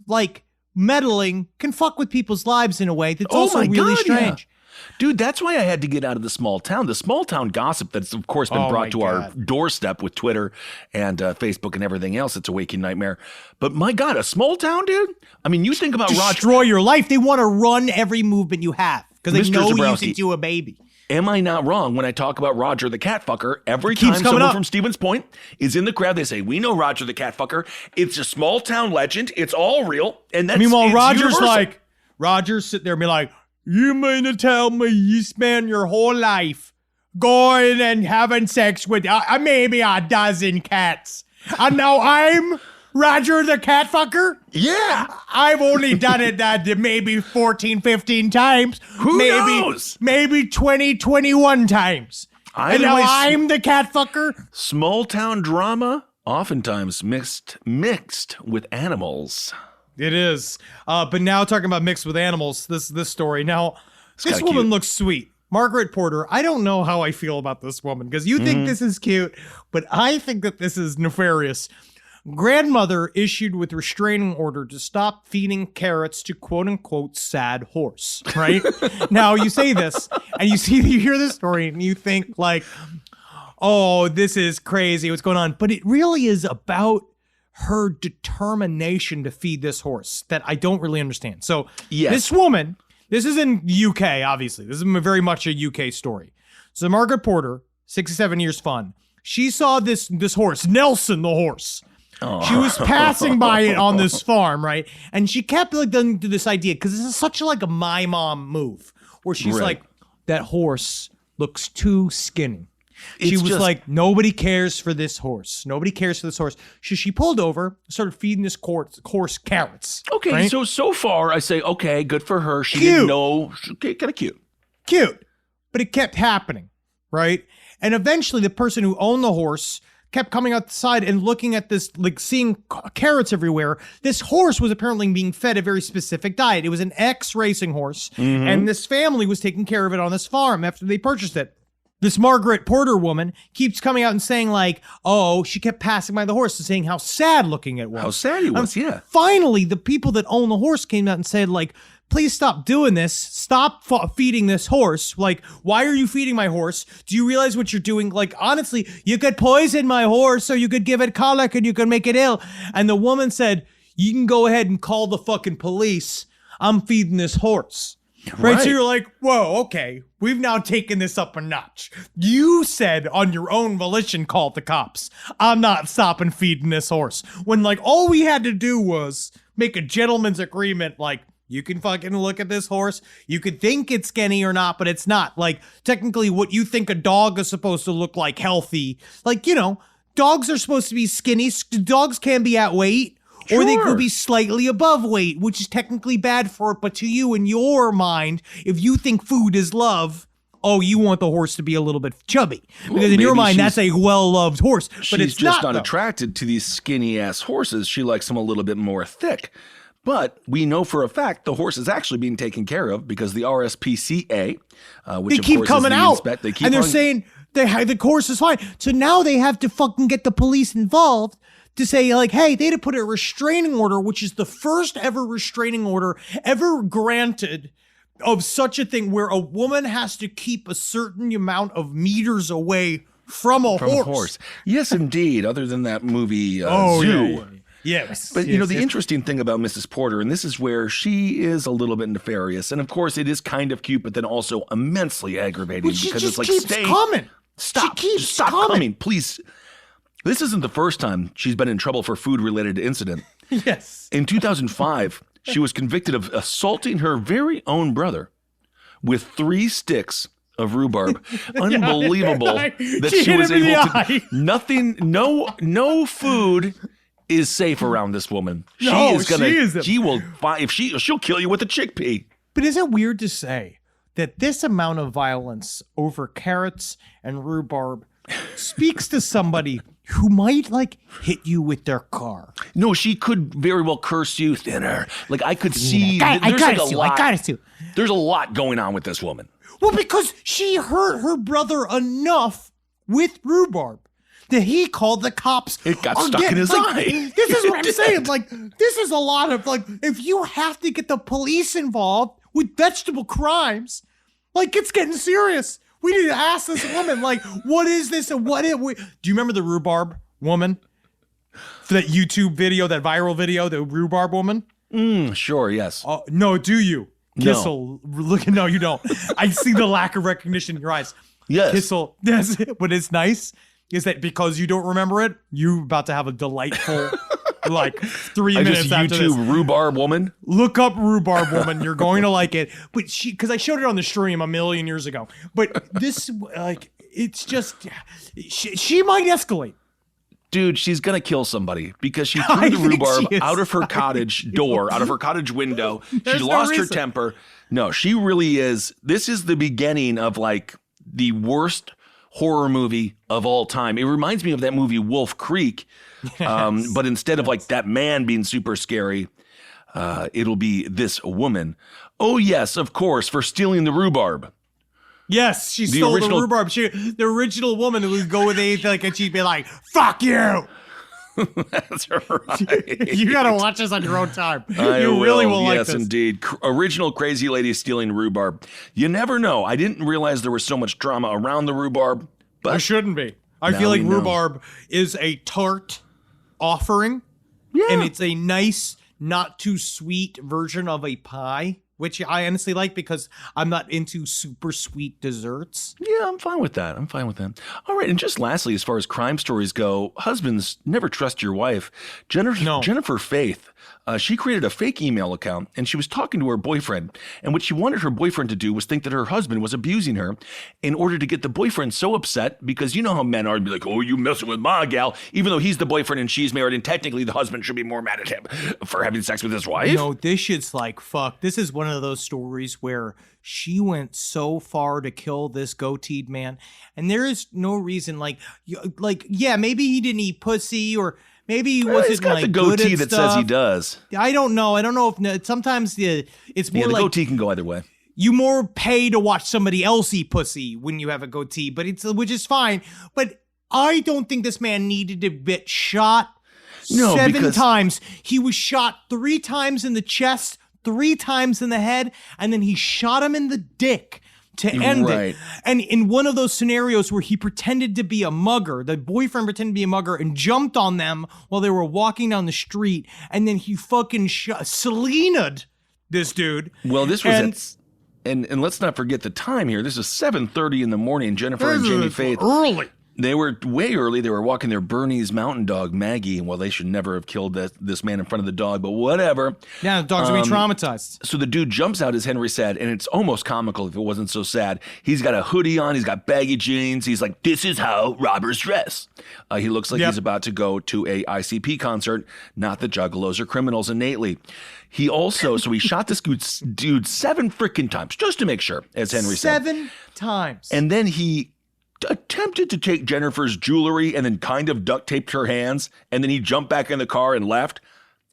like, meddling can fuck with people's lives in a way that's also really strange. Yeah. Dude, that's why I had to get out of the small town. The small town gossip that's, of course, been brought to our doorstep with Twitter and Facebook and everything else. It's a waking nightmare. But my God, a small town, dude? I mean, you think about destroy your life. They want to run every movement you have because they Mr. know Zabrowski, you think you a baby. Am I not wrong when I talk about Roger the cat fucker? Every time someone from Stevens Point is in the crowd, they say, we know Roger the cat fucker. It's a small town legend. It's all real. And that's meanwhile, Roger's universal. like, Roger's sitting there and be like, you mean to tell me you spend your whole life going and having sex with maybe a dozen cats? And now I'm Roger the cat fucker? Yeah. I've only done it maybe 14, 15 times. Who knows? Maybe 20, 21 times. And now I'm the cat fucker? Small town drama, oftentimes mixed with animals. It is. But now talking about mixed with animals, this story. Now, this woman looks sweet. Margaret Porter, I don't know how I feel about this woman because you think this is cute, but I think that this is nefarious. Grandmother issued with restraining order to stop feeding carrots to quote unquote sad horse, right? Now you say this and you hear this story and you think like, oh, this is crazy. What's going on? But it really is about her determination to feed this horse that I don't really understand. So this woman, this is in UK, obviously. This is very much a UK story. So Margaret Porter, 67 years fun. She saw this horse, Nelson the horse. Oh. She was passing by it on this farm, right? And she kept like going to this idea because this is such like a my mom move where she's like, that horse looks too skinny. She was like, nobody cares for this horse. Nobody cares for this horse. She pulled over, started feeding this horse carrots. Okay, right? so far I say, okay, good for her. She didn't know. Kind of cute. Cute. But it kept happening, right? And eventually the person who owned the horse kept coming outside and looking at this, like seeing carrots everywhere. This horse was apparently being fed a very specific diet. It was an ex-racing horse, and this family was taking care of it on this farm after they purchased it. This Margaret Porter woman keeps coming out and saying like, oh, she kept passing by the horse and saying how sad looking it was. How sad he was, yeah. Finally, the people that own the horse came out and said like, please stop doing this. Stop feeding this horse. Like, why are you feeding my horse? Do you realize what you're doing? Like, honestly, you could poison my horse or you could give it colic and you could make it ill. And the woman said, you can go ahead and call the fucking police. I'm feeding this horse. Right. So you're like, whoa, okay. We've now taken this up a notch. You said on your own volition, call the cops. I'm not stopping feeding this horse. When like all we had to do was make a gentleman's agreement. Like, you can fucking look at this horse. You could think it's skinny or not, but it's not. Like, technically what you think a dog is supposed to look like healthy. Like, you know, dogs are supposed to be skinny. Dogs can be at weight. Or they could be slightly above weight, which is technically bad for it. But to you, in your mind, if you think food is love, oh, you want the horse to be a little bit chubby. Because in your mind, that's a well-loved horse. But it's just not attracted to these skinny-ass horses. She likes them a little bit more thick. But we know for a fact the horse is actually being taken care of because the RSPCA, which they keep coming out, and they're saying the horse is fine. So now they have to fucking get the police involved to say like, hey, they had to put a restraining order, which is the first ever restraining order ever granted of such a thing where a woman has to keep a certain amount of meters away from a horse. Yes, indeed. Other than that movie, Zoo. Yeah. Yes. But, you know, the interesting thing about Mrs. Porter, and this is where she is a little bit nefarious, and of course it is kind of cute, but then also immensely aggravating because it's like, coming. Stop coming, please. This isn't the first time she's been in trouble for food-related incident. Yes. In 2005, she was convicted of assaulting her very own brother with 3 sticks of rhubarb. Unbelievable that she was able to. No food is safe around this woman. She'll kill you with a chickpea. But is it weird to say that this amount of violence over carrots and rhubarb speaks to somebody who might like hit you with their car. No, she could very well curse you thinner. Like I could see. I there's gotta like a sue. lot. I gotta sue. There's a lot going on with this woman. Well, because she hurt her brother enough with rhubarb that he called the cops. It got stuck in his eye. This is what I'm saying. Like, this is a lot of like, if you have to get the police involved with vegetable crimes, like it's getting serious. We need to ask this woman, like, what is this and what it? Do you remember the rhubarb woman? For that YouTube video, that viral video, the rhubarb woman? Sure, yes. No, do you? No. Kissel, look, no, you don't. I see the lack of recognition in your eyes. Yes. Kissel, that's it. What is nice is that because you don't remember it, you're about to have a delightful, like 3 I minutes just after YouTube this. rhubarb woman. Look up rhubarb woman. You're going to like it. But because I showed it on the stream a million years ago. But this, like, it's just, she might escalate. Dude, she's gonna kill somebody because she I threw the think rhubarb she is. out of her cottage door, out of her cottage window. She There's no lost her reason. temper. No, she really is. This is the beginning of like the worst horror movie of all time. It reminds me of that movie Wolf Creek, but instead of like that man being super scary, it'll be this woman. Oh yes, of course, for stealing the rhubarb. Yes, she stole the rhubarb. The original woman who would go with anything, like, and she'd be like, "Fuck you." That's right. You gotta watch this on your own time. I You really will like yes, this. indeed. Original crazy lady stealing rhubarb. You never know. I didn't realize there was so much drama around the rhubarb, There but shouldn't be. I Now feel like we know. rhubarb is a tart offering, and it's a nice, not too sweet version of a pie, which I honestly like because I'm not into super sweet desserts. yeah, I'm fine with that. All right, and just lastly, as far as crime stories go, husbands, never trust your wife. Jennifer Faith, she created a fake email account, and she was talking to her boyfriend. And what she wanted her boyfriend to do was think that her husband was abusing her in order to get the boyfriend so upset, because you know how men are, and be like, oh, you messing with my gal, even though he's the boyfriend and she's married, and technically the husband should be more mad at him for having sex with his wife. No, this shit's like, fuck. This is one of those stories where she went so far to kill this goateed man, and there is no reason, yeah, maybe he didn't eat pussy, or maybe he wasn't He's got like the good goatee at that stuff. says he does. I don't know. If sometimes it's more Yeah, the like goatee can go either way. you more pay to watch somebody else eat pussy when you have a goatee, but which is fine. But I don't think this man needed to get shot seven times. He was shot 3 times in the chest, 3 times in the head, and then he shot him in the dick to end it. And in one of those scenarios where he pretended to be a mugger, the boyfriend pretended to be a mugger and jumped on them while they were walking down the street, and then he fucking Selena'd this dude. Well, this was and let's not forget the time here. This is 7:30 in the morning. Jennifer and Jamie Faith, early. they were way early. They were walking their Bernese mountain dog, Maggie. Well, they should never have killed this man in front of the dog, but whatever. Yeah, the dog's gonna be traumatized. So the dude jumps out, as Henry said, and it's almost comical if it wasn't so sad. He's got a hoodie on. He's got baggy jeans. He's like, this is how robbers dress. He looks like he's about to go to a ICP concert. Not that juggalos are criminals innately. He also, so he shot this dude 7 freaking times, just to make sure, as Henry said. 7 times. And then he attempted to take Jennifer's jewelry and then kind of duct taped her hands, and then he jumped back in the car and left.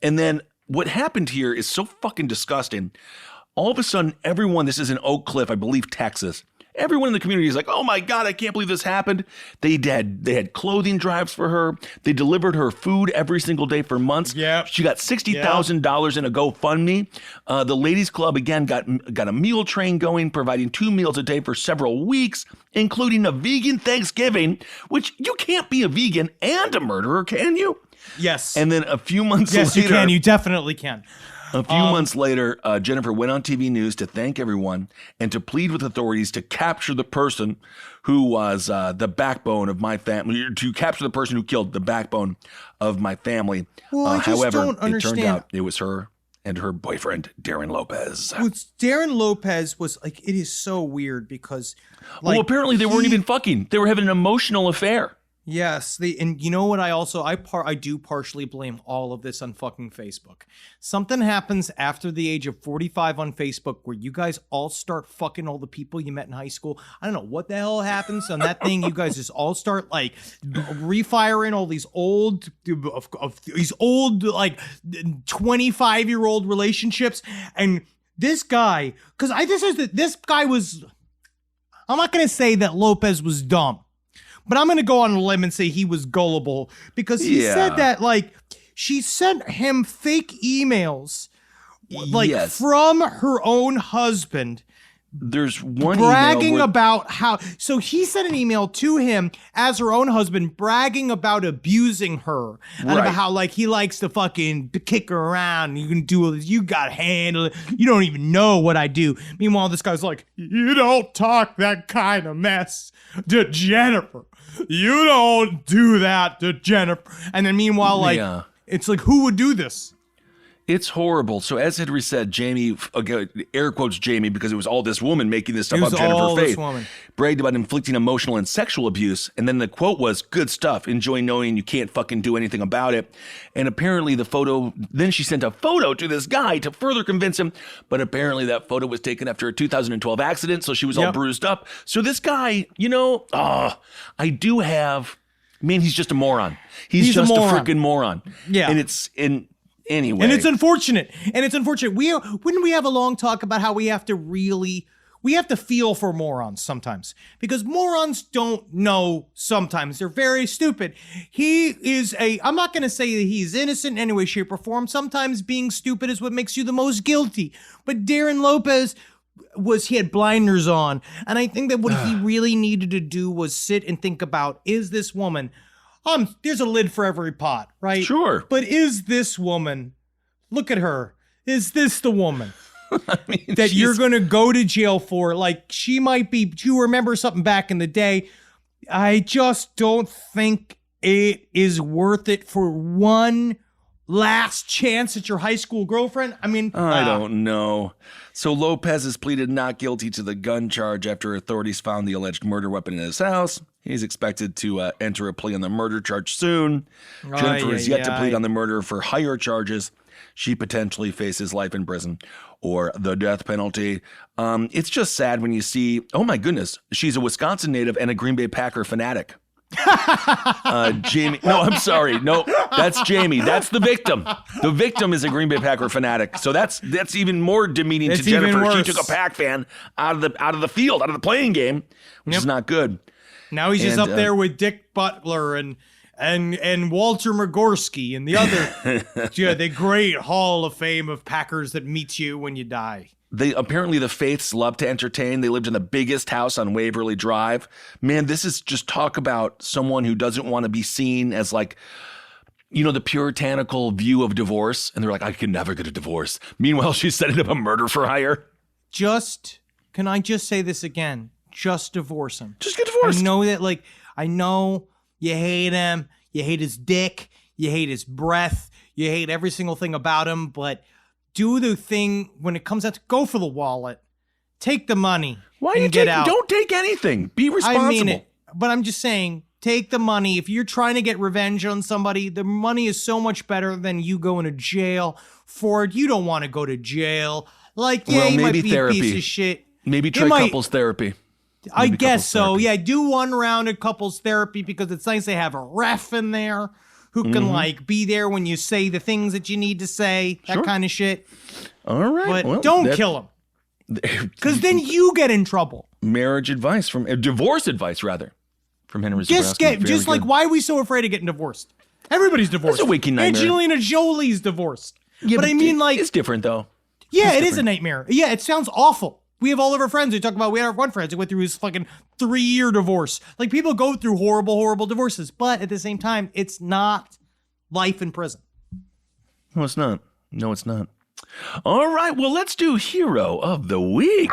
And then what happened here is so fucking disgusting. All of a sudden, everyone, this is in Oak Cliff, I believe, Texas. Everyone in the community is like, oh my God, I can't believe this happened. They had clothing drives for her. They delivered her food every single day for months. Yeah. She got $60,000 in a GoFundMe. The ladies club, again, got a meal train going, providing 2 meals a day for several weeks, including a vegan Thanksgiving, which you can't be a vegan and a murderer, can you? Yes. And then a few months yes, later. you can. You definitely can. A few months later, Jennifer went on TV news to thank everyone and to plead with authorities to capture the person who was the backbone of my family, to capture the person who killed the backbone of my family. Well, I just however, don't understand. it turned out it was her and her boyfriend, Darren Lopez. Well, Darren Lopez was like, it is so weird because, like, well, apparently they weren't even fucking. They were having an emotional affair. Yes, and you know what? I do partially blame all of this on fucking Facebook. Something happens after the age of 45 on Facebook where you guys all start fucking all the people you met in high school. I don't know what the hell happens on that thing. You guys just all start like refiring all these old like 25-year-old relationships. And this guy, because this guy was. I'm not gonna say that Lopez was dumb. But I'm going to go on a limb and say he was gullible because he said that, like, she sent him fake emails, like, from her own husband. There's one bragging about how. So he sent an email to him as her own husband, bragging about abusing her and about how, like, he likes to fucking kick her around. You can do this. You got to handle it. You don't even know what I do. Meanwhile, this guy's like, you don't talk that kind of mess to Jennifer. You don't do that to Jennifer. And then meanwhile, like, it's like, who would do this? It's horrible. So as Henry said, Jamie, air quotes Jamie, because it was all this woman making this stuff up, Jennifer Faith, bragged about inflicting emotional and sexual abuse. And then the quote was, good stuff, enjoy knowing you can't fucking do anything about it. And apparently then she sent a photo to this guy to further convince him. But apparently that photo was taken after a 2012 accident. So she was all bruised up. So this guy, he's just a moron. He's just a freaking moron. Yeah. And anyway. And it's unfortunate. Wouldn't we have a long talk about how we have to feel for morons sometimes? Because morons don't know sometimes. They're very stupid. I'm not going to say that he's innocent in any way, shape, or form. Sometimes being stupid is what makes you the most guilty. But Darren Lopez he had blinders on. And I think that what he really needed to do was sit and think about, is this woman... there's a lid for every pot, right? Sure. But is this woman, look at her, is this the woman that you're going to go to jail for? Like, she might be, you remember something back in the day. I just don't think it is worth it for one last chance at your high school girlfriend. I mean, I don't know. So Lopez has pleaded not guilty to the gun charge after authorities found the alleged murder weapon in his house. He's expected to enter a plea on the murder charge soon. Jennifer is yet to plead on the murder for higher charges. She potentially faces life in prison or the death penalty. It's just sad when you see, oh my goodness, she's a Wisconsin native and a Green Bay Packer fanatic. Jamie, no, I'm sorry. No, that's Jamie. That's the victim. The victim is a Green Bay Packer fanatic. So that's even more demeaning to Jennifer. She took a Pack fan out of the field, out of the playing game, which is not good. Now he's just up there with Dick Butler and Walter Magorski and the other, the great Hall of Fame of Packers that meets you when you die. Apparently the Faiths love to entertain. They lived in the biggest house on Waverly Drive. Man, this is just talk about someone who doesn't want to be seen as like, the puritanical view of divorce. And they're like, I can never get a divorce. Meanwhile, she's setting up a murder for hire. Can I just say this again? Just divorce him. Just get divorced. I know you hate him. You hate his dick. You hate his breath. You hate every single thing about him, but do the thing when it comes out to go for the wallet. Take the money. Why you get out? Don't take anything. Be responsible. I mean it, but I'm just saying, take the money. If you're trying to get revenge on somebody, the money is so much better than you going to jail for it. You don't want to go to jail. Like, he might be therapy. A piece of shit. Maybe try couples therapy. I guess so. Therapy. Yeah, do one round of couples therapy because it's nice to have a ref in there who can be there when you say the things that you need to say, that kind of shit. All right. But don't kill him. Because then you get in trouble. Divorce advice, rather, from Henry Zabrowski. Why are we so afraid of getting divorced? Everybody's divorced. That's a waking nightmare. Angelina Jolie's divorced. Yeah, but I mean, it's different, though. Yeah, it is a nightmare. Yeah, it sounds awful. We have all of our friends who talk about, we had our one friend who went through his fucking 3-year divorce. Like, people go through horrible, horrible divorces, but at the same time, it's not life in prison. No, it's not. All right, well, let's do Hero of the Week.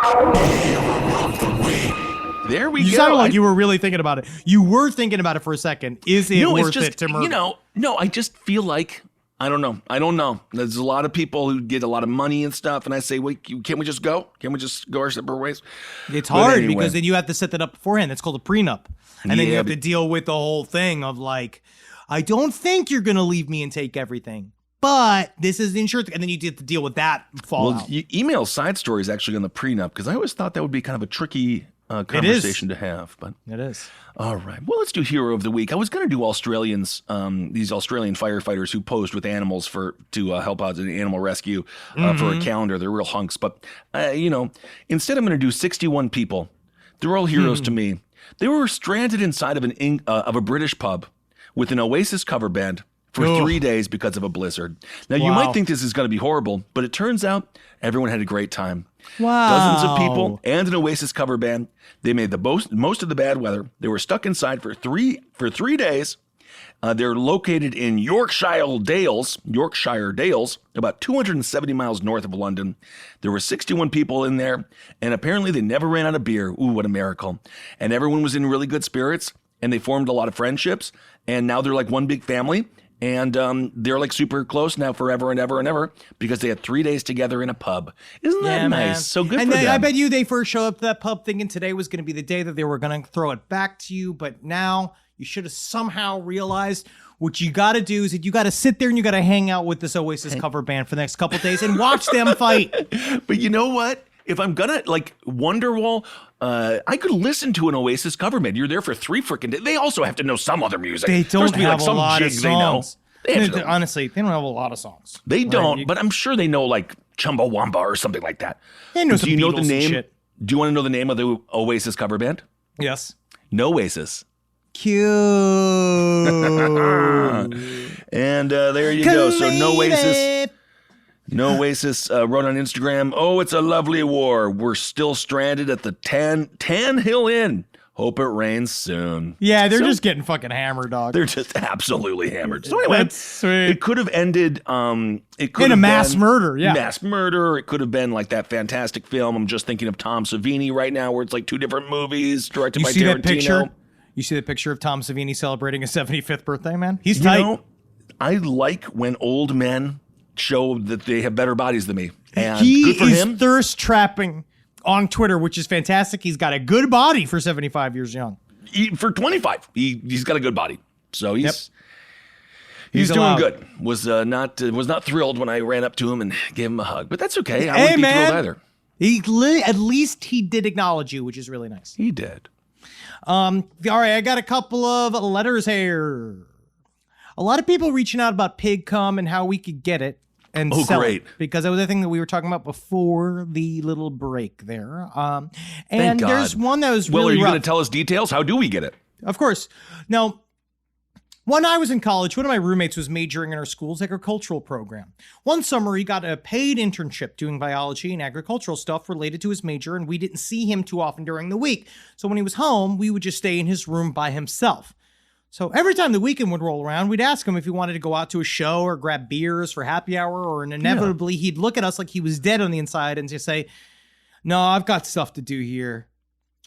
There we go. You sounded like you were really thinking about it. You were thinking about it for a second. Is it worth it to murder? No, I just feel like I don't know. There's a lot of people who get a lot of money and stuff, and I say, wait, can't we just go? Can't we just go our separate ways? It's hard because then you have to set that up beforehand. That's called a prenup. And then you have to deal with the whole thing of like, I don't think you're going to leave me and take everything, but this is the insurance. And then you have to deal with that fallout. Well, email side stories actually on the prenup, because I always thought that would be kind of a tricky conversation to have. But it is. All right. Well, let's do Hero of the Week. I was going to do Australians, these Australian firefighters who posed with animals to help out in animal rescue for a calendar. They're real hunks. But, instead I'm going to do 61 people. They're all heroes to me. They were stranded inside of a British pub with an Oasis cover band for 3 days because of a blizzard. Now, you might think this is going to be horrible, but it turns out everyone had a great time. Wow. Dozens of people and an Oasis cover band. They made the most of the bad weather. They were stuck inside for 3 days. They're located in Yorkshire Dales, about 270 miles north of London. There were 61 people in there, and apparently they never ran out of beer. Ooh, what a miracle. And everyone was in really good spirits, and they formed a lot of friendships, and now they're like one big family. And they're like super close now forever and ever and ever because they had 3 days together in a pub. Isn't that nice? Man. So good for them. I bet you they first showed up to that pub thinking today was going to be the day that they were going to throw it back to you. But now you should have somehow realized what you got to do is that you got to sit there and you got to hang out with this Oasis cover band for the next couple of days and watch them fight. But you know what? If I'm gonna like Wonderwall, I could listen to an Oasis cover band. You're there for 3 freaking days. They also have to know some other music. They don't have a lot of songs. Honestly, they don't have a lot of songs. They don't, but I'm sure they know like Chumbawamba or something like that. They know some Do you know Beatles the name? shit. Do you want to know the name of the Oasis cover band? Yes. No Oasis. Cute. And there you go. So no Oasis. No Oasis wrote on Instagram, "Oh, it's a lovely war. We're still stranded at the Tan Hill Inn. Hope it rains soon." Yeah, they're just getting fucking hammered, dog. They're just absolutely hammered. So anyway, That's sweet. it could have ended it could In a have mass been murder, yeah. Mass murder. It could have been like that fantastic film. I'm just thinking of Tom Savini right now, where it's like 2 different movies directed by Tarantino. That picture? You see the picture of Tom Savini celebrating his 75th birthday, man? He's tight. I like when old men show that they have better bodies than me. And he good for is him. thirst trapping on Twitter, which is fantastic. He's got a good body for 75 years young. For 25, he's got a good body. So he's doing allowed. good. Was not thrilled when I ran up to him and gave him a hug, but that's okay. I wouldn't be thrilled either. At least he did acknowledge you, which is really nice. He did. All right, I got a couple of letters here. A lot of people reaching out about pig cum and how we could get it and sell it, because that was the thing that we were talking about before the little break there. And Thank God. There's one that was really Well, are you rough. going to tell us details? How do we get it? Of course. Now, when I was in college, one of my roommates was majoring in our school's agricultural program. One summer, he got a paid internship doing biology and agricultural stuff related to his major, and we didn't see him too often during the week. So when he was home, we would just stay in his room by himself. So every time the weekend would roll around, we'd ask him if he wanted to go out to a show or grab beers for happy hour, or inevitably he'd look at us like he was dead on the inside and just say, "No, I've got stuff to do here."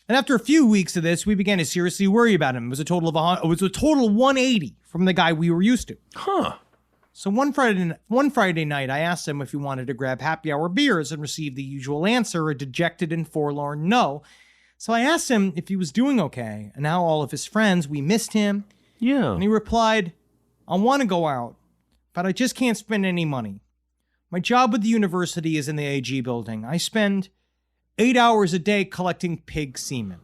And after a few weeks of this, we began to seriously worry about him. It was a total 180 from the guy we were used to. Huh. So one Friday night, I asked him if he wanted to grab happy hour beers and received the usual answer, a dejected and forlorn no. So I asked him if he was doing okay, and how all of his friends, we missed him. Yeah. And he replied, "I want to go out, but I just can't spend any money. My job with the university is in the AG building. I spend 8 hours a day collecting pig semen.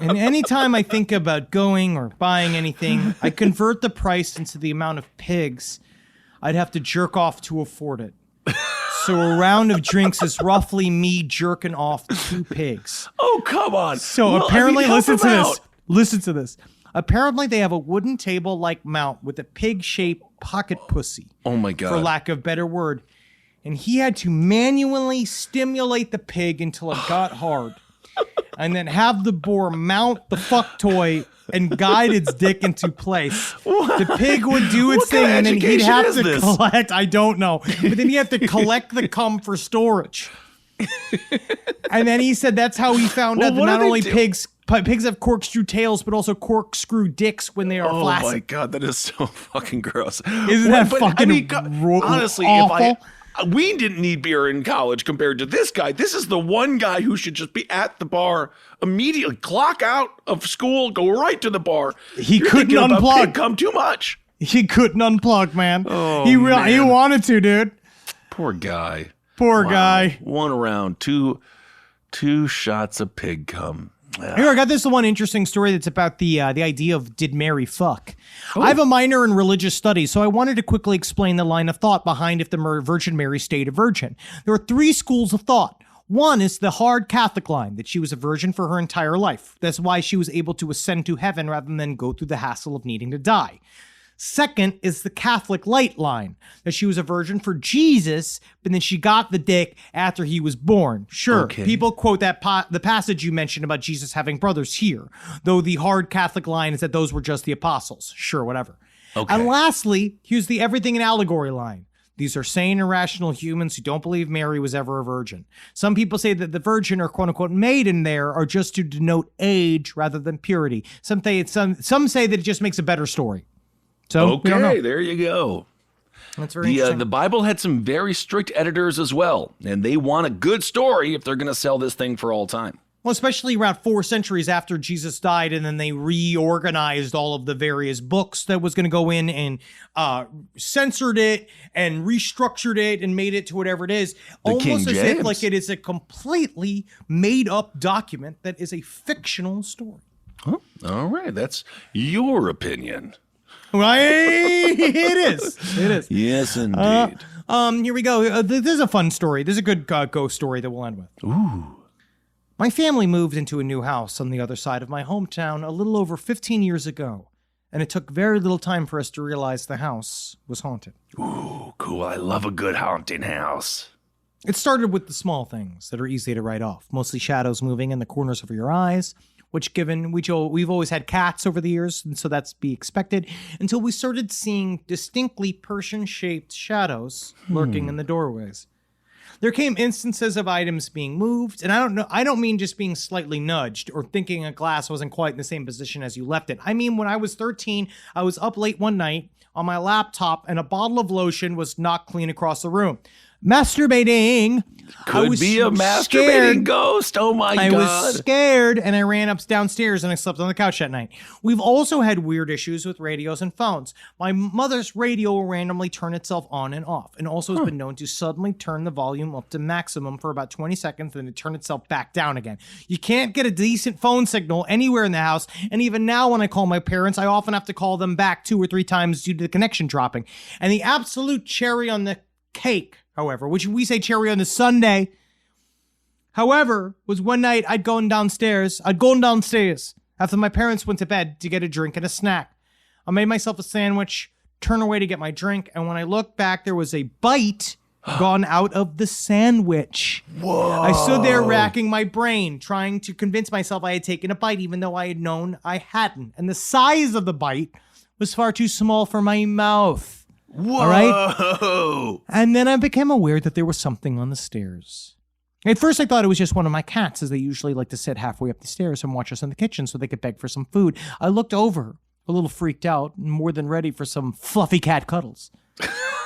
And anytime I think about going or buying anything, I convert the price into the amount of pigs I'd have to jerk off to afford it. So a round of drinks is roughly me jerking off 2 pigs." Oh, come on. So apparently, listen to this. Listen to this. Apparently, they have a wooden table-like mount with a pig-shaped pocket pussy. Oh, my God. For lack of better word. And he had to manually stimulate the pig until it got hard. And then have the boar mount the fuck toy and guide its dick into place. What? The pig would do its thing, and then he'd have to collect. I don't know. But then he'd have to collect the cum for storage. And then he said that's how he found out that what not do they only do? pigs have corkscrew tails, but also corkscrew dicks when they are Oh flaccid. my God, that is so fucking gross. Isn't that fucking honestly, awful? we didn't need beer in college compared to this guy. This is the one guy who should just be at the bar immediately, clock out of school, go right to the bar. He You're couldn't thinking about unplug. pig cum too much. He couldn't unplug, man. Oh, he man. wanted to, dude. Poor guy. Poor Wow. guy. One around, two shots of pig cum. Here, I got this one interesting story that's about the idea of did Mary fuck. Oh. I have a minor in religious studies, so I wanted to quickly explain the line of thought behind if the Virgin Mary stayed a virgin. There are three schools of thought. One is the hard Catholic line, that she was a virgin for her entire life. That's why she was able to ascend to heaven rather than go through the hassle of needing to die. Second is the Catholic light line, that she was a virgin for Jesus, but then she got the dick after he was born. Sure, Okay. people quote that the passage you mentioned about Jesus having brothers here, though the hard Catholic line is that those were just the apostles. Sure, whatever. Okay. And lastly, here's the everything in allegory line. These are sane and rational humans who don't believe Mary was ever a virgin. Some people say that the virgin or quote-unquote maiden there are just to denote age rather than purity. Some say that it just makes a better story. So, we don't know. Okay, there you go. That's very interesting. The Bible had some very strict editors as well, and they want a good story if they're going to sell this thing for all time. Well, especially around 4 centuries after Jesus died, and then they reorganized all of the various books that was going to go in and censored it and restructured it and made it to whatever it is. Almost King as if James. like it is a completely made-up document that is a fictional story. Huh? All right, that's your opinion. Right? It is. It is. Yes, indeed. Here we go. This is a fun story. This is a good ghost story that we'll end with. Ooh. My family moved into a new house on the other side of my hometown a little over 15 years ago, and it took very little time for us to realize the house was haunted. Ooh, cool. I love a good haunting house. It started with the small things that are easy to write off, mostly shadows moving in the corners of your eyes, which given we've always had cats over the years, and so that's be expected, until we started seeing distinctly Persian-shaped shadows lurking in the doorways. There came instances of items being moved, and I don't mean just being slightly nudged or thinking a glass wasn't quite in the same position as you left it. I mean, when I was 13, I was up late one night on my laptop and a bottle of lotion was knocked clean across the room. Masturbating. I Could was be a masturbating scared. ghost. Oh my I God. was scared and I ran downstairs and I slept on the couch that night. We've also had weird issues with radios and phones. My mother's radio will randomly turn itself on and off, and also has been known to suddenly turn the volume up to maximum for about 20 seconds and then turn itself back down again. You can't get a decent phone signal anywhere in the house, and even now when I call my parents, I often have to call them back 2 or 3 times due to the connection dropping. And the absolute cherry on the cake, however, which we say cherry on the sundae, however, was one night I'd gone downstairs after my parents went to bed to get a drink and a snack. I made myself a sandwich, turned away to get my drink, and when I looked back, there was a bite gone out of the sandwich. Whoa. I stood there racking my brain, trying to convince myself I had taken a bite, even though I had known I hadn't. And the size of the bite was far too small for my mouth. Whoa. All right? And then I became aware that there was something on the stairs. At first, I thought it was just one of my cats, as they usually like to sit halfway up the stairs and watch us in the kitchen so they could beg for some food. I looked over, a little freaked out, and more than ready for some fluffy cat cuddles,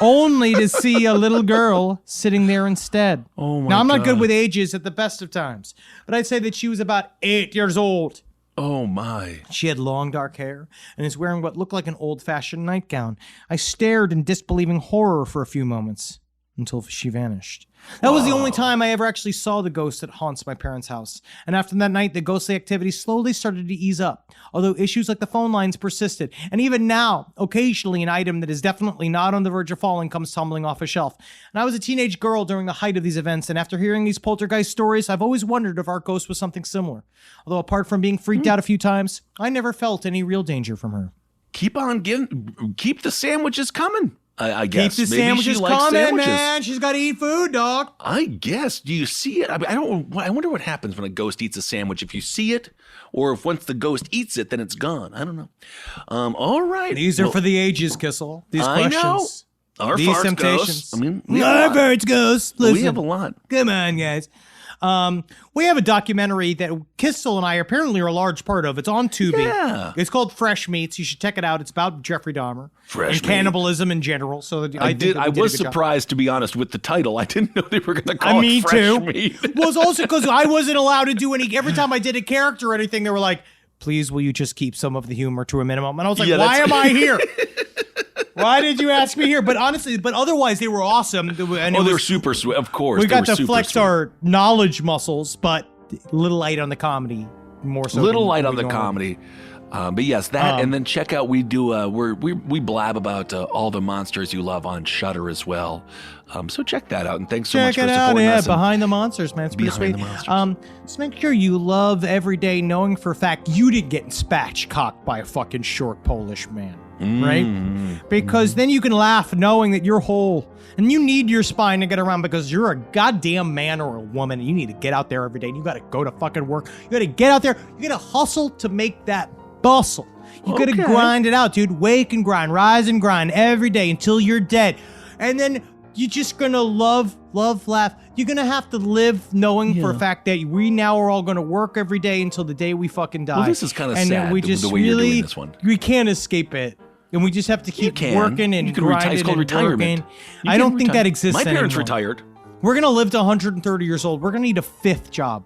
only to see a little girl sitting there instead. Oh my Now, I'm not good God. with ages at the best of times, but I'd say that she was about 8 years old. Oh my. She had long dark hair and is wearing what looked like an old-fashioned nightgown. I stared in disbelieving horror for a few moments until she vanished. That was the only time I ever actually saw the ghost that haunts my parents' house. And after that night, the ghostly activity slowly started to ease up, although issues like the phone lines persisted. And even now, occasionally an item that is definitely not on the verge of falling comes tumbling off a shelf. And I was a teenage girl during the height of these events, and after hearing these poltergeist stories, I've always wondered if our ghost was something similar. Although apart from being freaked out a few times, I never felt any real danger from her. Keep the sandwiches coming. I guess. Keep the Maybe sandwiches she likes coming, sandwiches. man. She's got to eat food, dog. I guess. Do you see it? I wonder what happens when a ghost eats a sandwich. If you see it, or if once the ghost eats it, then it's gone. I don't know. All right. These are for the ages, Kissel. These I questions. Our These farts temptations. goes. I mean, we Our have a lot. farts goes. Listen. We have a lot. Come on, guys. We have a documentary that Kistel and I apparently are a large part of. It's on Tubi. Yeah. It's called Fresh Meats. You should check it out. It's about Jeffrey Dahmer Fresh and Meat. cannibalism in general. So I think that we did I a was good job. surprised, to be honest, with the title. I didn't know they were going to call Me it Fresh too. Meat. Well, it's also because I wasn't allowed to do any. Every time I did a character or anything, they were like, "Please, will you just keep some of the humor to a minimum?" And I was like, Yeah, "Why that's- am I here? Why did you ask me here?" But honestly, otherwise, they were awesome. And Oh, they're super sweet. Of course, we they got were to super flex sweet. our knowledge muscles, but a little light on the comedy, more so. Little than light we on the normally- comedy. But yes, that, and then check out, we do, we blab about all the monsters you love on Shudder as well. So check that out, and thanks so much Check for it out, supporting yeah, us. and- Behind the Monsters, man. It's pretty Behind sweet. the Monsters. Just make sure you love every day knowing for a fact you didn't get spatchcocked by a fucking short Polish man, right? Because then you can laugh knowing that you're whole, and you need your spine to get around because you're a goddamn man or a woman, and you need to get out there every day, and you gotta go to fucking work. You gotta get out there. You gotta hustle to make that bustle. You gotta Okay. grind it out, dude. Wake and grind, rise and grind every day until you're dead. And then you're just gonna love, laugh. You're gonna have to live knowing for a fact that we now are all gonna work every day until the day we fucking die. Well, this is kinda And sad, we the just way you're doing really, this one. we can't escape it. And we just have to keep can. working and You can retire. grinding It's called and retirement. working. You I can don't think retire. that exists My parents anymore. retired. We're gonna live to 130 years old. We're gonna need a fifth job.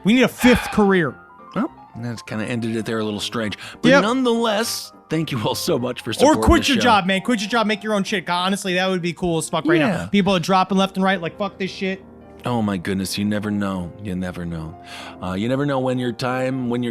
We need a fifth career. Well, that's kind of ended it there a little strange. But Yep. nonetheless, thank you all so much for Or supporting quit the your show. job, man. Quit your job. Make your own shit. Honestly, that would be cool as fuck right Yeah. now. People are dropping left and right like, fuck this shit. Oh my goodness, you never know. You never know. You never know when your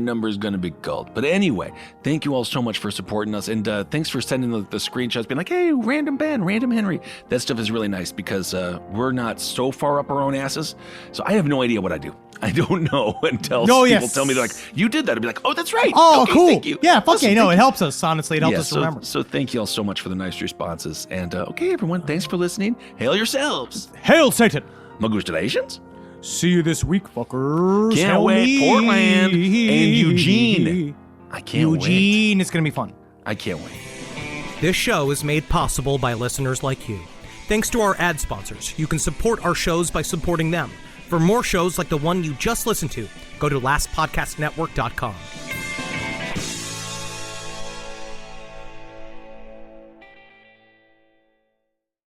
number is going to be called. But anyway, thank you all so much for supporting us. And thanks for sending the screenshots, being like, hey, random Ben, random Henry. That stuff is really nice because we're not so far up our own asses. So I have no idea what I do. I don't know until people tell me, they're like, you did that. I'd be like, oh, that's right. Oh, Okay, cool. Thank you. Yeah, fuck Listen, yeah. No, thank it you. helps us, honestly. It helps us so, remember. So thank you all so much for the nice responses. And okay, everyone, thanks for listening. Hail yourselves. Hail Satan. Congratulations. See you this week, fuckers. Can't Help wait. me. Portland and Eugene. I can't wait. Eugene, it's going to be fun. I can't wait. This show is made possible by listeners like you. Thanks to our ad sponsors, you can support our shows by supporting them. For more shows like the one you just listened to, go to lastpodcastnetwork.com.